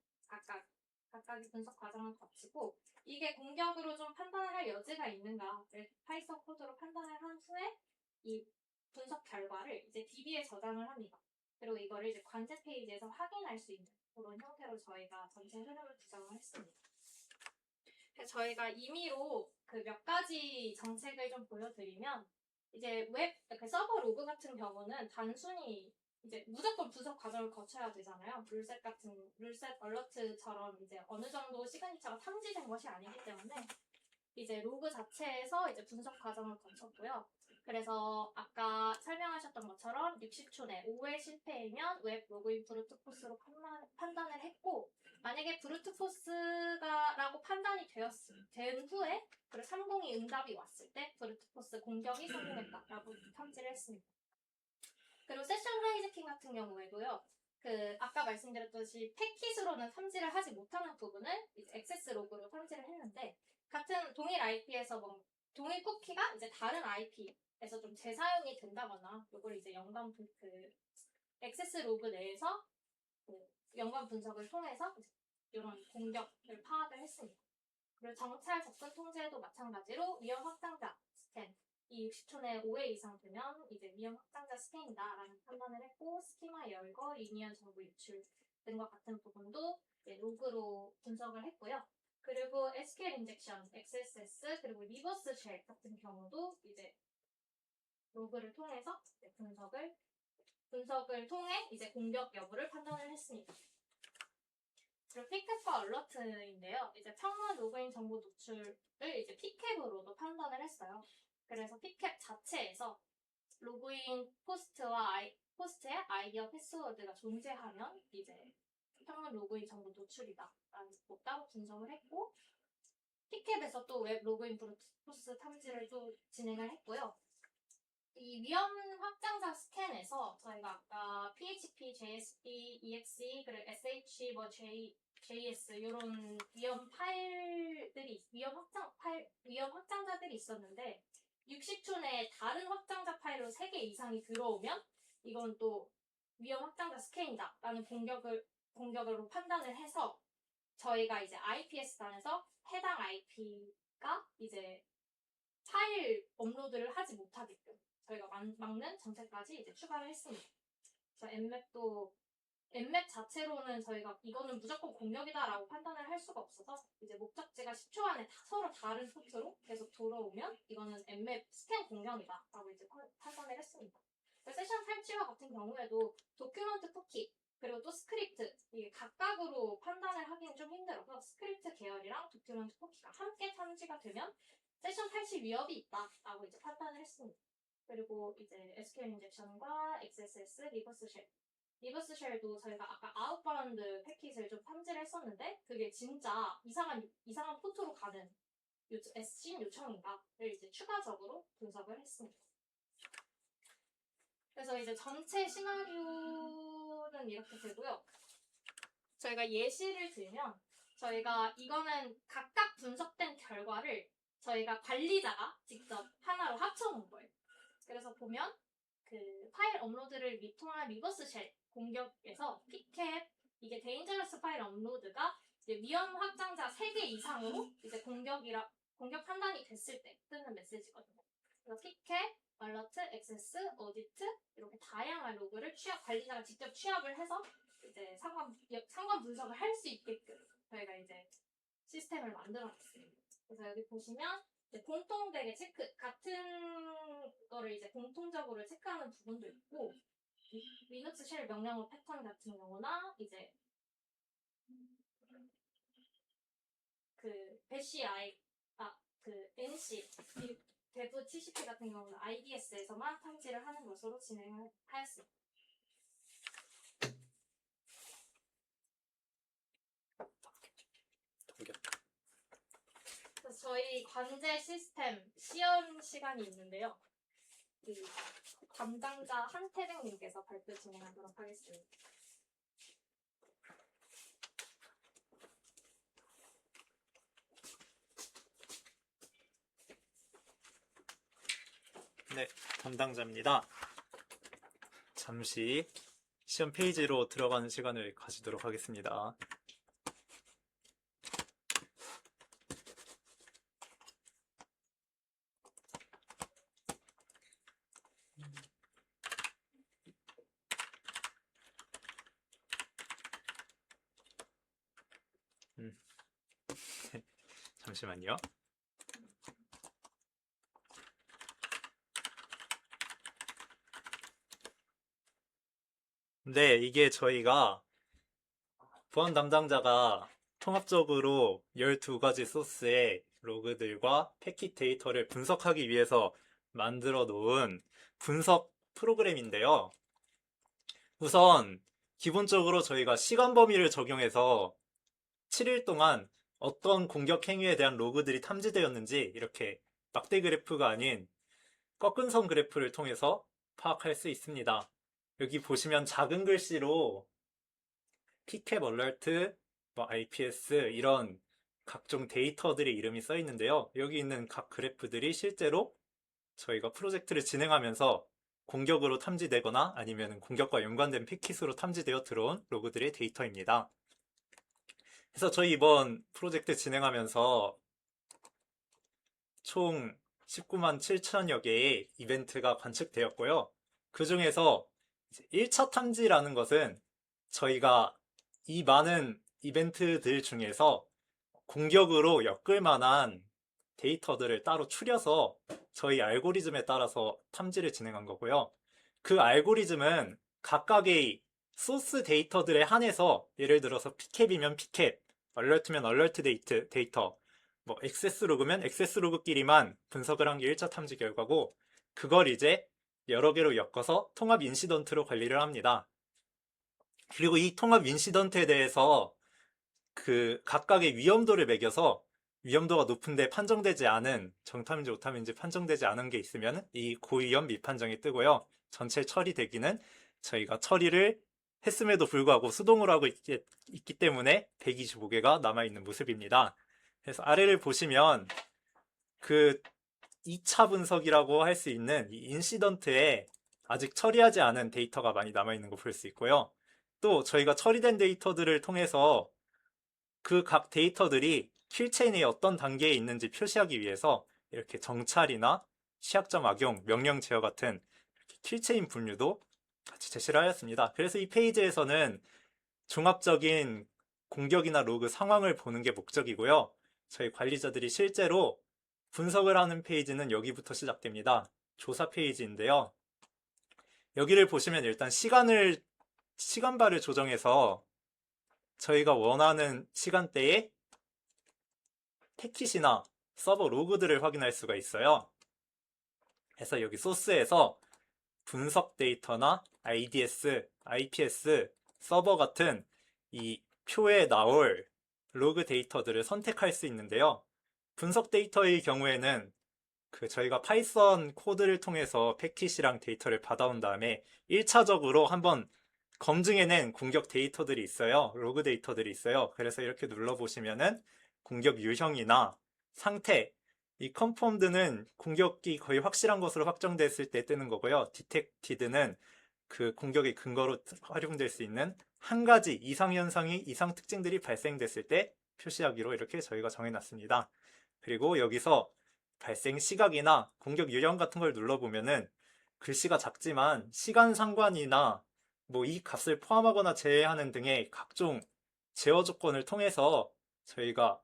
S7: 각각의 분석 과정을 거치고, 이게 공격으로 좀 판단을 할 여지가 있는가를 파이썬 코드로 판단을 한 후에 이 분석 결과를 이제 DB에 저장을 합니다. 그리고 이거를 이제 관제 페이지에서 확인할 수 있는 그런 형태로 저희가 전체 흐름을 구성을 했습니다. 저희가 임의로 그 몇 가지 정책을 좀 보여드리면, 이제 그 서버 로그 같은 경우는 단순히 이제 무조건 분석 과정을 거쳐야 되잖아요. 룰셋 얼러트처럼 이제 어느 정도 시그니처가 탐지된 것이 아니기 때문에 이제 로그 자체에서 이제 분석 과정을 거쳤고요. 그래서 아까 설명하셨던 것처럼 60초 내 5회 실패이면 웹 로그인 브루트포스로 판단을 했고, 만약에 브루트포스라고 판단이 된 후에 그리고 302 응답이 왔을 때 브루트포스 공격이 성공했다라고 탐지를 했습니다. 그리고 세션 하이제킹 같은 경우에도요. 아까 말씀드렸듯이 패킷으로는 탐지를 하지 못하는 부분을 이제 액세스 로그로 탐지를 했는데, 같은 동일 IP에서 동일 쿠키가 이제 다른 IP에서 좀 재사용이 된다거나, 이걸 이제 액세스 로그 내에서 연관 분석을 통해서 이런 공격을 파악을 했습니다. 그리고 정찰 접근 통제도 마찬가지로 위험 확장자 스캔. 이 60초 내에 5회 이상 되면 이제 위험 확장자 스캔이다라는 판단을 했고, 스키마 열거, 유니언 정보 유출 등과 같은 부분도 이제 로그로 분석을 했고요. 그리고 SQL 인젝션, XSS, 그리고 리버스 쉘 같은 경우도 이제 로그를 통해서 이제 분석을 통해 이제 공격 여부를 판단을 했습니다. 그리고 피켓과 얼러트인데요. 이제 평면 로그인 정보 노출을 이제 피켓으로도 판단을 했어요. 그래서 피켓 자체에서 로그인 포스트에 아이디어 패스워드가 존재하면 이제 평면 로그인 정보 노출이다라는 거 따로 분석을 했고, 피켓에서 또 웹 로그인 프로세스 탐지를 또 진행을 했고요. 이 위험 확장자 스캔에서 저희가 아까 PHP, JSP, EXE, 그리고 SH, JS 이런 위험 확장자들이 있었는데 60초 내에 다른 확장자 파일로 3개 이상이 들어오면 이건 또 위험 확장자 스캔이다라는 공격으로 판단을 해서 저희가 이제 IPS단에서 해당 IP가 이제 파일 업로드를 하지 못하게끔 저희가 막는 정책까지 이제 추가를 했습니다. 그래서 엠맵 자체로는 저희가 이거는 무조건 공격이다라고 판단을 할 수가 없어서 이제 목적지가 10초 안에 서로 다른 포트로 계속 들어오면 이거는 엠맵 스캔 공격이다라고 이제 판단을 했습니다. 세션 탈취와 같은 경우에도 도큐먼트 쿠키 그리고 또 스크립트 이게 각각으로 판단을 하기는 좀 힘들어서 스크립트 계열이랑 도큐먼트 쿠키가 함께 탐지가 되면 세션 탈취 위협이 있다라고 이제 판단을 했습니다. 그리고 이제 SQL 인젝션과 XSS 리버스 쉘도 저희가 아까 아웃바운드 패킷을 좀 탐지를 했었는데 그게 진짜 이상한 포트로 가는 SCN 요청인가를 이제 추가적으로 분석을 했습니다. 그래서 이제 전체 시나리오는 이렇게 되고요. 저희가 예시를 들면 저희가 이거는 각각 분석된 결과를 저희가 관리자가 직접 하나로 합쳐놓은 거예요. 그래서 보면 그 파일 업로드를 통한 리버스 쉘 공격에서 피켓 이게 데인저러스 파일 업로드가 이제 위험 확장자 3개 이상으로 이제 공격 판단이 됐을 때 뜨는 메시지거든요. 그래서 피켓, 알러트, 액세스, 어디트 이렇게 다양한 로그를 관리자가 직접 취합을 해서 이제 상관 분석을 할 수 있게끔 저희가 이제 시스템을 만들어놨습니다. 그래서 여기 보시면 이제 공통되게 같은 거를 이제 공통적으로 체크하는 부분도 있고, 리눅스 쉘 명령어 패턴 같은 경우나 이제 그 NC 대부 TCP 같은 경우는 IDS에서만 탐지를 하는 것으로 진행을 하였습니다. 그래서 저희 관제 시스템 시연 시간이 있는데요. 그 담당자 한태백님께서 발표 진행하도록 하겠습니다.
S1: 네, 담당자입니다. 잠시 시험 페이지로 들어가는 시간을 가지도록 하겠습니다. 잠시만요. 네, 이게 저희가 보안 담당자가 통합적으로 12가지 소스의 로그들과 패킷 데이터를 분석하기 위해서 만들어 놓은 분석 프로그램인데요. 우선 기본적으로 저희가 시간 범위를 적용해서 7일 동안 어떤 공격 행위에 대한 로그들이 탐지되었는지 이렇게 막대 그래프가 아닌 꺾은 선 그래프를 통해서 파악할 수 있습니다. 여기 보시면 작은 글씨로 피켓 얼러트, IPS 이런 각종 데이터들의 이름이 써 있는데요. 여기 있는 각 그래프들이 실제로 저희가 프로젝트를 진행하면서 공격으로 탐지되거나 아니면 공격과 연관된 패킷으로 탐지되어 들어온 로그들의 데이터입니다. 그래서 저희 이번 프로젝트 진행하면서 총 19만 7천여 개의 이벤트가 관측되었고요. 그 중에서 1차 탐지라는 것은 저희가 이 많은 이벤트들 중에서 공격으로 엮을 만한 데이터들을 따로 추려서 저희 알고리즘에 따라서 탐지를 진행한 거고요. 그 알고리즘은 각각의 소스 데이터들에 한해서 예를 들어서 피캡이면 피캡, 얼러트면 얼러트 데이터, 뭐 액세스 로그면 액세스 로그끼리만 분석을 한 게 1차 탐지 결과고 그걸 이제 여러 개로 엮어서 통합 인시던트로 관리를 합니다. 그리고 이 통합 인시던트에 대해서 그 각각의 위험도를 매겨서 위험도가 높은데 판정되지 않은 정탐인지 오탐인지 판정되지 않은 게 있으면 이 고위험 미판정이 뜨고요. 전체 처리 대기는 저희가 처리를 했음에도 불구하고 수동으로 하고 있기 때문에 125개가 남아있는 모습입니다. 그래서 아래를 보시면 그 2차 분석이라고 할 수 있는 이 인시던트에 아직 처리하지 않은 데이터가 많이 남아있는 거 볼 수 있고요. 또 저희가 처리된 데이터들을 통해서 그 각 데이터들이 킬체인의 어떤 단계에 있는지 표시하기 위해서 이렇게 정찰이나 시약점 악용, 명령 제어 같은 킬체인 분류도 같이 제시를 하였습니다. 그래서 이 페이지에서는 종합적인 공격이나 로그 상황을 보는 게 목적이고요. 저희 관리자들이 실제로 분석을 하는 페이지는 여기부터 시작됩니다. 조사 페이지인데요. 여기를 보시면 일단 시간바를 조정해서 저희가 원하는 시간대에 패킷이나 서버 로그들을 확인할 수가 있어요. 그래서 여기 소스에서 분석 데이터나 IDS, IPS, 서버 같은 이 표에 나올 로그 데이터들을 선택할 수 있는데요. 분석 데이터의 경우에는 저희가 파이썬 코드를 통해서 패킷이랑 데이터를 받아온 다음에 1차적으로 한번 검증해낸 공격 데이터들이 있어요. 로그 데이터들이 있어요. 그래서 이렇게 눌러보시면은 공격 유형이나 상태, 이 confirmed는 공격이 거의 확실한 것으로 확정됐을 때 뜨는 거고요. detected는 그 공격의 근거로 활용될 수 있는 한 가지 이상 현상이 이상 특징들이 발생됐을 때 표시하기로 이렇게 저희가 정해놨습니다. 그리고 여기서 발생 시각이나 공격 유형 같은 걸 눌러보면은 글씨가 작지만 시간 상관이나 뭐 이 값을 포함하거나 제외하는 등의 각종 제어 조건을 통해서 저희가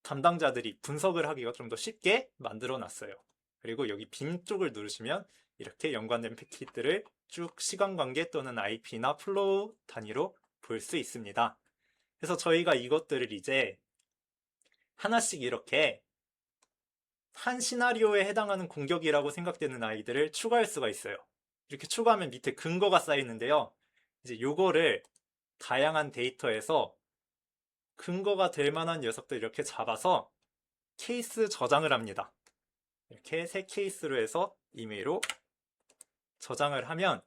S1: 담당자들이 분석을 하기가 좀 더 쉽게 만들어 놨어요. 그리고 여기 빔 쪽을 누르시면 이렇게 연관된 패킷들을 쭉 시간 관계 또는 IP나 플로우 단위로 볼 수 있습니다. 그래서 저희가 이것들을 이제 하나씩 이렇게 한 시나리오에 해당하는 공격이라고 생각되는 아이들을 추가할 수가 있어요. 이렇게 추가하면 밑에 근거가 쌓이는데요. 이제 요거를 다양한 데이터에서 근거가 될 만한 녀석들 이렇게 잡아서 케이스 저장을 합니다. 이렇게 새 케이스로 해서 이메일로 저장을 하면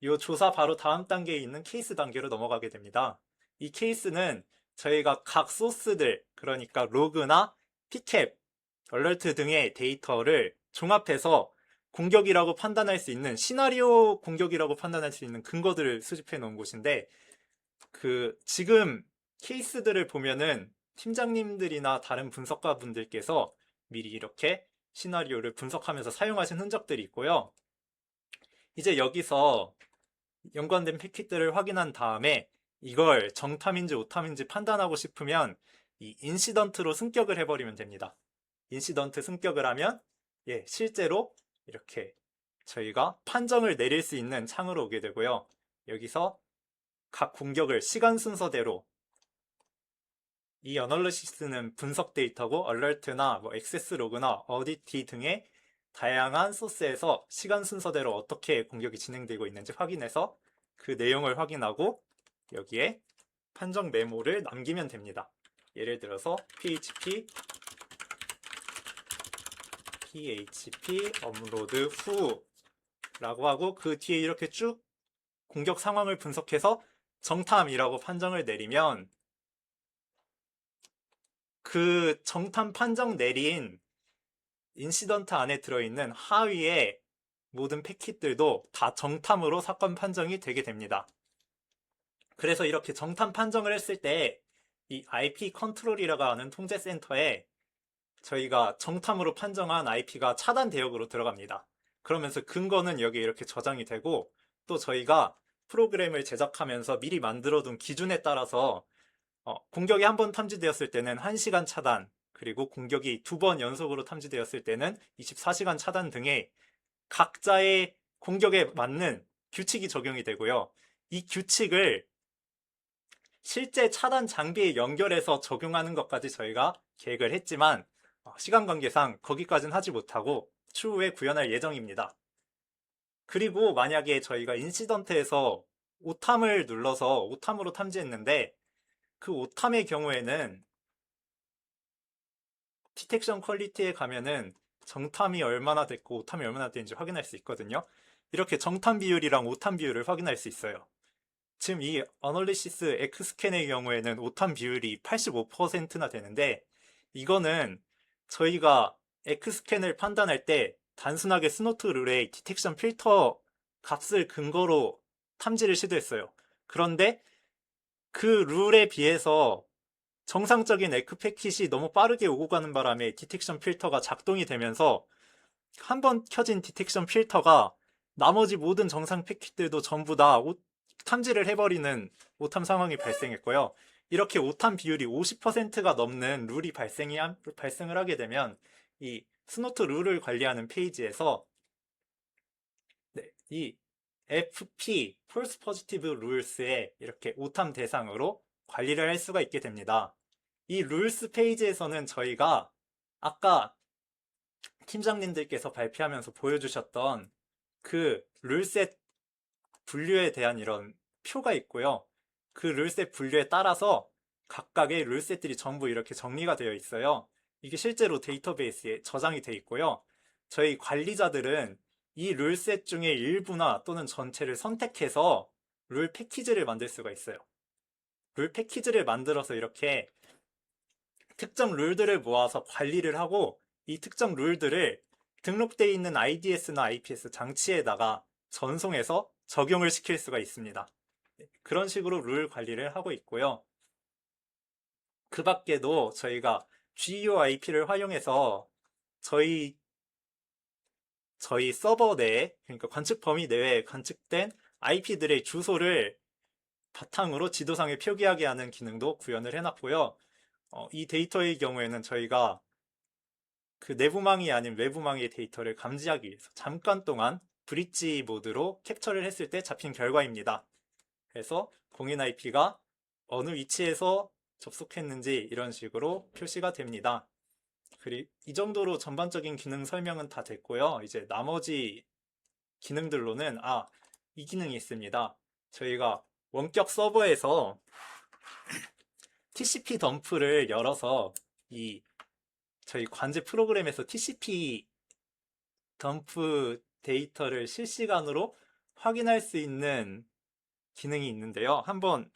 S1: 이 조사 바로 다음 단계에 있는 케이스 단계로 넘어가게 됩니다. 이 케이스는 저희가 각 소스들, 그러니까 로그나 피캡, 얼러트 등의 데이터를 종합해서 공격이라고 판단할 수 있는 시나리오 공격이라고 판단할 수 있는 근거들을 수집해 놓은 곳인데 지금 케이스들을 보면은 팀장님들이나 다른 분석가 분들께서 미리 이렇게 시나리오를 분석하면서 사용하신 흔적들이 있고요. 이제 여기서 연관된 패킷들을 확인한 다음에 이걸 정탐인지 오탐인지 판단하고 싶으면 이 인시던트로 승격을 해버리면 됩니다. 인시던트 승격을 하면 실제로 이렇게 저희가 판정을 내릴 수 있는 창으로 오게 되고요. 여기서 각 공격을 시간 순서대로 이 어널리시스는 분석 데이터고 얼러트나 뭐 액세스 로그나 어디티 등의 다양한 소스에서 시간 순서대로 어떻게 공격이 진행되고 있는지 확인해서 그 내용을 확인하고 여기에 판정 메모를 남기면 됩니다. 예를 들어서 php 업로드 후 라고 하고 그 뒤에 이렇게 쭉 공격 상황을 분석해서 정탐이라고 판정을 내리면 그 정탐 판정 내린 인시던트 안에 들어있는 하위의 모든 패킷들도 다 정탐으로 사건 판정이 되게 됩니다. 그래서 이렇게 정탐 판정을 했을 때 이 IP 컨트롤이라고 하는 통제 센터에 저희가 정탐으로 판정한 IP가 차단 대역으로 들어갑니다. 그러면서 근거는 여기 이렇게 저장이 되고, 또 저희가 프로그램을 제작하면서 미리 만들어둔 기준에 따라서 공격이 한 번 탐지되었을 때는 1시간 차단, 그리고 공격이 2번 연속으로 탐지되었을 때는 24시간 차단 등의 각자의 공격에 맞는 규칙이 적용이 되고요. 이 규칙을 실제 차단 장비에 연결해서 적용하는 것까지 저희가 계획을 했지만 시간 관계상 거기까지는 하지 못하고 추후에 구현할 예정입니다. 그리고 만약에 저희가 인시던트에서 오탐을 눌러서 오탐으로 탐지했는데 그 오탐의 경우에는 디텍션 퀄리티에 가면은 정탐이 얼마나 됐고 오탐이 얼마나 됐는지 확인할 수 있거든요. 이렇게 정탐 비율이랑 오탐 비율을 확인할 수 있어요. 지금 이 어널리시스 엑스캔의 경우에는 오탐 비율이 85%나 되는데, 이거는 저희가 엑스캔을 판단할 때 단순하게 스노트 룰의 디텍션 필터 값을 근거로 탐지를 시도했어요. 그런데 그 룰에 비해서 정상적인 에크 패킷이 너무 빠르게 오고 가는 바람에 디텍션 필터가 작동이 되면서 한 번 켜진 디텍션 필터가 나머지 모든 정상 패킷들도 전부 다 탐지를 해버리는 오탐 상황이 발생했고요. 이렇게 오탐 비율이 50%가 넘는 룰이 발생을 하게 되면 이 스노트 룰을 관리하는 페이지에서 이 FP, False Positive Rules에 이렇게 오탐 대상으로 관리를 할 수가 있게 됩니다. 이 룰스 페이지에서는 저희가 아까 팀장님들께서 발표하면서 보여주셨던 그 룰셋 분류에 대한 이런 표가 있고요. 그 룰셋 분류에 따라서 각각의 룰셋들이 전부 이렇게 정리가 되어 있어요. 이게 실제로 데이터베이스에 저장이 되어 있고요. 저희 관리자들은 이 룰셋 중에 일부나 또는 전체를 선택해서 룰 패키지를 만들 수가 있어요. 룰 패키지를 만들어서 이렇게 특정 룰들을 모아서 관리를 하고, 이 특정 룰들을 등록되어 있는 IDS나 IPS 장치에다가 전송해서 적용을 시킬 수가 있습니다. 그런 식으로 룰 관리를 하고 있고요. 그 밖에도 저희가 GUIP를 활용해서 저희 서버 내에, 그러니까 관측 범위 내에 관측된 IP들의 주소를 바탕으로 지도상에 표기하게 하는 기능도 구현을 해놨고요. 이 데이터의 경우에는 저희가 그 내부망이 아닌 외부망의 데이터를 감지하기 위해서 잠깐 동안 브릿지 모드로 캡처를 했을 때 잡힌 결과입니다. 그래서 공인 IP가 어느 위치에서 접속했는지 이런 식으로 표시가 됩니다. 그리고 이 정도로 전반적인 기능 설명은 다 됐고요. 이제 나머지 기능들로는 이 기능이 있습니다. 저희가 원격 서버에서 TCP 덤프를 열어서 저희 관제 프로그램에서 TCP 덤프 데이터를 실시간으로 확인할 수 있는 기능이 있는데요. 한번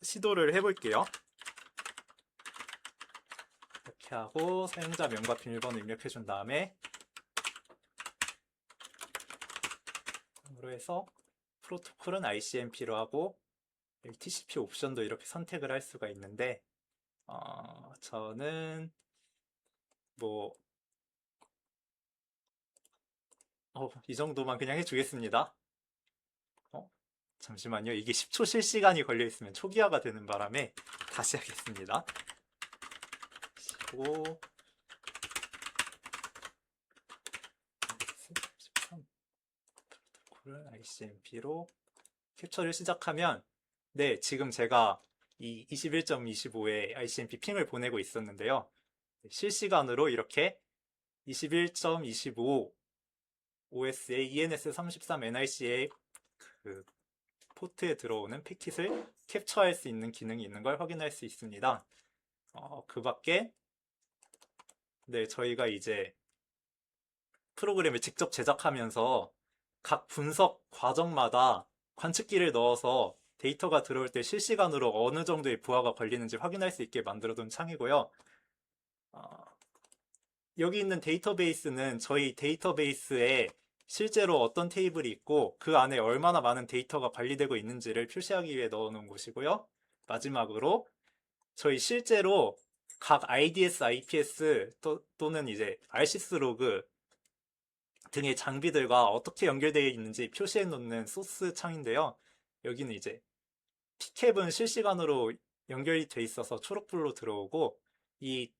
S1: 시도를 해볼게요. 이렇게 하고 사용자 명과 비밀번호 입력해 준 다음에 으로 해서 프로토콜은 ICMP로 하고 TCP 옵션도 이렇게 선택을 할 수가 있는데 저는 이 정도만 그냥 해주겠습니다. 잠시만요. 이게 10초 실시간이 걸려 있으면 초기화가 되는 바람에 다시 하겠습니다. 15 13 프로토콜을 ICMP로 캡처를 시작하면 지금 제가 이 21.25에 ICMP 핑을 보내고 있었는데요. 실시간으로 이렇게 21.25 OS의 ENS33 NIC의 그 포트에 들어오는 패킷을 캡처할 수 있는 기능이 있는 걸 확인할 수 있습니다. 그 밖에 저희가 이제 프로그램을 직접 제작하면서 각 분석 과정마다 관측기를 넣어서 데이터가 들어올 때 실시간으로 어느 정도의 부하가 걸리는지 확인할 수 있게 만들어둔 창이고요. 여기 있는 데이터베이스는 저희 데이터베이스에 실제로 어떤 테이블이 있고 그 안에 얼마나 많은 데이터가 관리되고 있는지를 표시하기 위해 넣어놓은 곳이고요. 마지막으로 저희 실제로
S9: 각 IDS, IPS 또는 이제 RCS 로그 등의 장비들과 어떻게 연결되어 있는지 표시해 놓는 소스 창인데요. 여기는 이제 P캡은 실시간으로 연결이 돼 있어서 초록불로 들어오고, 이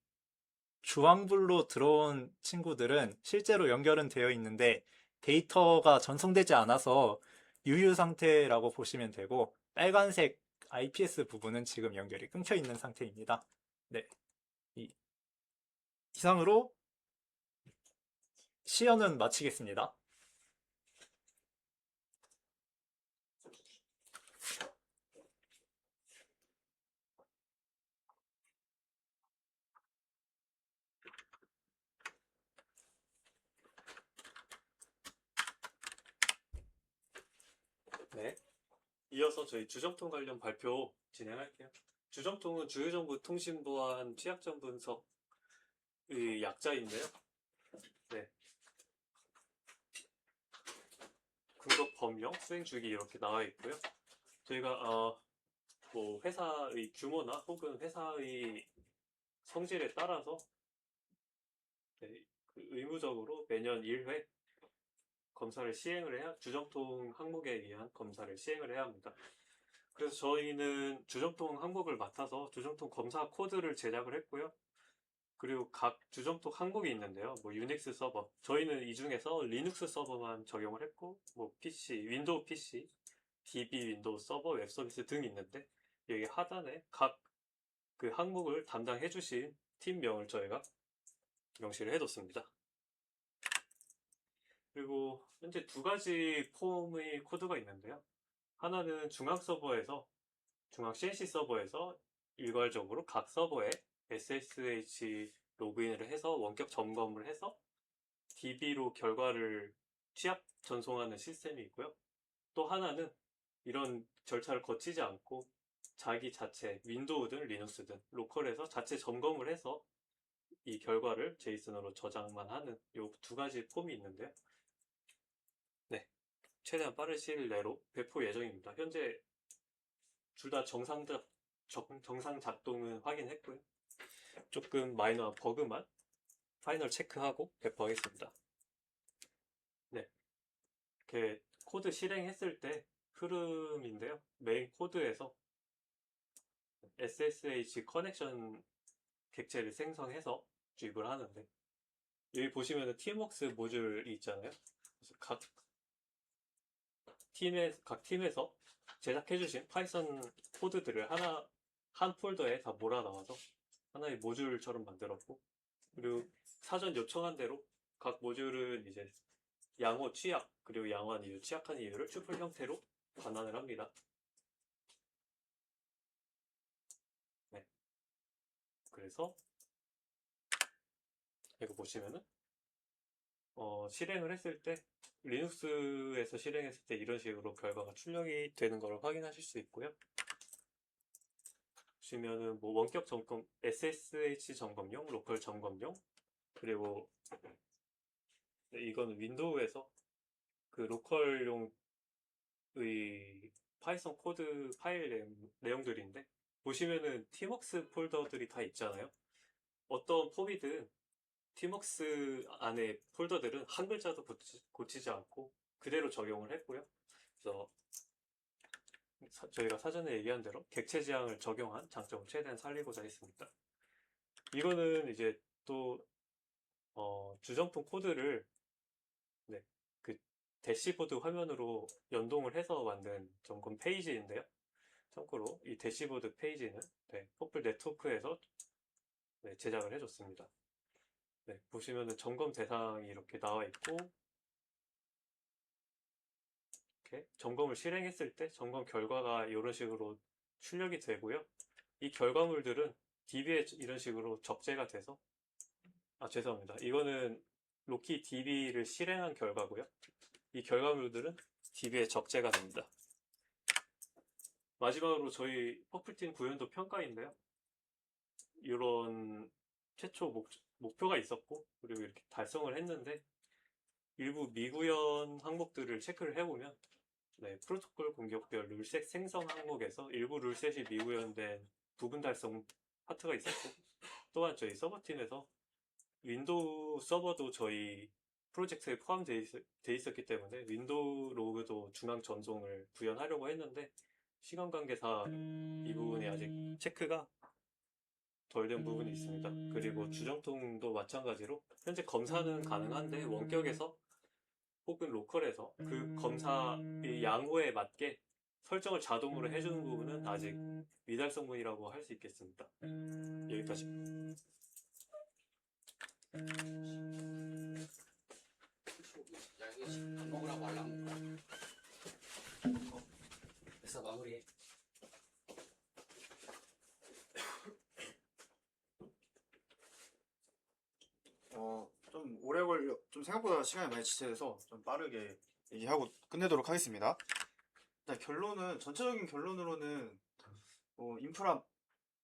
S9: 주황불로 들어온 친구들은 실제로 연결은 되어 있는데 데이터가 전송되지 않아서 유효 상태라고 보시면 되고, 빨간색 IPS 부분은 지금 연결이 끊겨 있는 상태입니다. 네. 이상으로 시연은 마치겠습니다.
S8: 네. 이어서 저희 주정통 관련 발표 진행할게요. 주정통은 주요정보통신부와 한 취약점 분석의 약자인데요. 네. 근거 법령, 수행 주기 이렇게 나와 있고요. 저희가 뭐 회사의 규모나 혹은 회사의 성질에 따라서 네, 의무적으로 매년 1회 검사를 시행을 해야, 주정통 항목에 의한 검사를 시행을 해야 합니다. 그래서 저희는 주정통 항목을 맡아서 주정통 검사 코드를 제작을 했고요. 그리고 각 주정통 항목이 있는데요. 뭐 유닉스 서버, 저희는 이 중에서 리눅스 서버만 적용을 했고, 뭐 PC, 윈도우 PC, DB 윈도우 서버, 웹 서비스 등이 있는데, 여기 하단에 각 그 항목을 담당해 주신 팀명을 저희가 명시를 해뒀습니다. 그리고 현재 두 가지 폼의 코드가 있는데요. 하나는 중앙 CNC 서버에서 일괄적으로 각 서버에 SSH 로그인을 해서 원격 점검을 해서 DB로 결과를 취합 전송하는 시스템이 있고요. 또 하나는 이런 절차를 거치지 않고 자기 자체 윈도우든 리눅스든 로컬에서 자체 점검을 해서 이 결과를 제이슨으로 저장만 하는 이 두 가지 폼이 있는데요. 네, 최대한 빠른 시일 내로 배포 예정입니다. 현재 둘 다 정상 작동은 확인했고요. 조금 마이너한 버그만 파이널 체크하고 배포하겠습니다. 네, 이렇게 코드 실행했을 때 흐름인데요. 메인 코드에서 SSH 커넥션 객체를 생성해서 주입을 하는데, 여기 보시면 TMWorks 모듈이 있잖아요. 그래서 각 팀에서 제작해주신 파이썬 코드들을 한 폴더에 다 몰아 넣어서 하나의 모듈처럼 만들었고, 그리고 사전 요청한 대로 각 모듈은 이제 양호 취약, 그리고 양호한 이유, 취약한 이유를 튜플 형태로 반환을 합니다. 네. 그래서 이거 보시면은 실행을 했을 때, 리눅스에서 실행했을 때 이런 식으로 결과가 출력이 되는 걸 확인하실 수 있고요. 보시면은 뭐 원격 점검, SSH 점검용, 로컬 점검용, 그리고 이거는 윈도우에서 그 로컬용의 파이썬 코드 파일 내용들인데, 보시면은 팀웍스 폴더들이 다 있잖아요. 어떤 폼이든 팀웍스 안에 폴더들은 한 글자도 고치지 않고 그대로 적용을 했고요. 그래서 저희가 사전에 얘기한 대로 객체 지향을 적용한 장점을 최대한 살리고자 했습니다. 이거는 이제 또 주정통 코드를 그 대시보드 화면으로 연동을 해서 만든 점검 페이지인데요. 참고로 이 대시보드 페이지는 퍼플 네트워크에서 제작을 해줬습니다. 네, 보시면은 점검 대상이 이렇게 나와 있고, 이렇게 점검을 실행했을 때 점검 결과가 이런 식으로 출력이 되고요. 이 결과물들은 DB에 이런 식으로 적재가 돼서, 죄송합니다. 이거는 로키 DB를 실행한 결과고요. 이 결과물들은 DB에 적재가 됩니다. 마지막으로 저희 퍼플팀 구현도 평가인데요. 이런 최초 목표가 있었고, 그리고 이렇게 달성을 했는데, 일부 미구현 항목들을 체크를 해보면, 프로토콜 공격별 룰셋 생성 항목에서 일부 룰셋이 미구현된 부분 달성 파트가 있었고, 또한 저희 서버팀에서 윈도우 서버도 저희 프로젝트에 포함되어 있었기 때문에 윈도우 로그도 중앙 전송을 구현하려고 했는데 시간 관계상 이 부분이 아직 체크가 덜 된 부분이 있습니다. 그리고 주정통도 마찬가지로 현재 검사는 가능한데 원격에서 혹은 로컬에서 그 검사의 양호에 맞게 설정을 자동으로 해주는 부분은 아직 미달성분이라고 할 수 있겠습니다. 여기까지.
S3: 야, 밥 먹으라고 하려면 됐어, 마무리해.
S1: 좀 오래 좀 생각보다 시간이 많이 지체돼서 좀 빠르게 얘기하고 끝내도록 하겠습니다. 일단 전체적인 결론으로는 인프라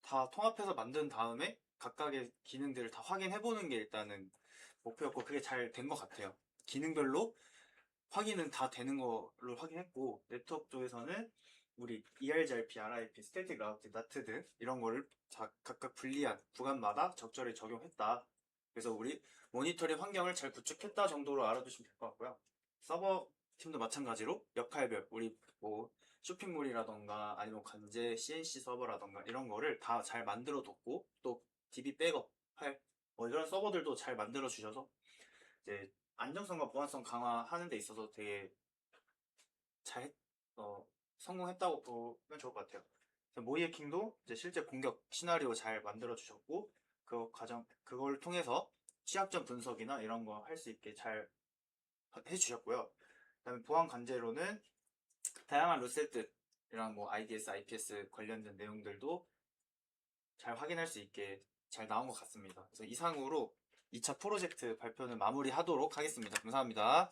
S1: 다 통합해서 만든 다음에 각각의 기능들을 다 확인해보는 게 일단은 목표였고 그게 잘 된 것 같아요. 기능별로 확인은 다 되는 걸로 확인했고 네트워크 쪽에서는 우리 ERGRP, RIP, 스태틱 라우트, 나트 등 이런 거를 각각 분리한 구간마다 적절히 적용했다. 그래서 우리 모니터링 환경을 잘 구축했다 정도로 알아두시면 될 것 같고요. 서버 팀도 마찬가지로 역할별, 우리 뭐 쇼핑몰이라던가 아니면 관제 CNC 서버라던가 이런 거를 다 잘 만들어 뒀고 또 DB 백업 할 이런 서버들도 잘 만들어 주셔서 이제 안정성과 보안성 강화하는 데 있어서 되게 잘 성공했다고 보면 좋을 것 같아요. 모의 해킹도 이제 실제 공격 시나리오 잘 만들어 주셨고 그걸 통해서 취약점 분석이나 이런 거 할 수 있게 잘 해주셨고요. 그다음에 보안 관제로는 다양한 루세트이랑 뭐 IDS, IPS 관련된 내용들도 잘 확인할 수 있게 잘 나온 것 같습니다. 그래서 이상으로 2차 프로젝트 발표는 마무리하도록 하겠습니다. 감사합니다.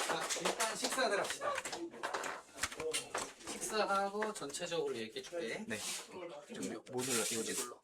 S3: 자, 일단 식사들 합시다. 식사하고 전체적으로 얘기해줄게.
S1: 네.
S3: 종료.
S1: 뭐 눌러? 이거 눌러.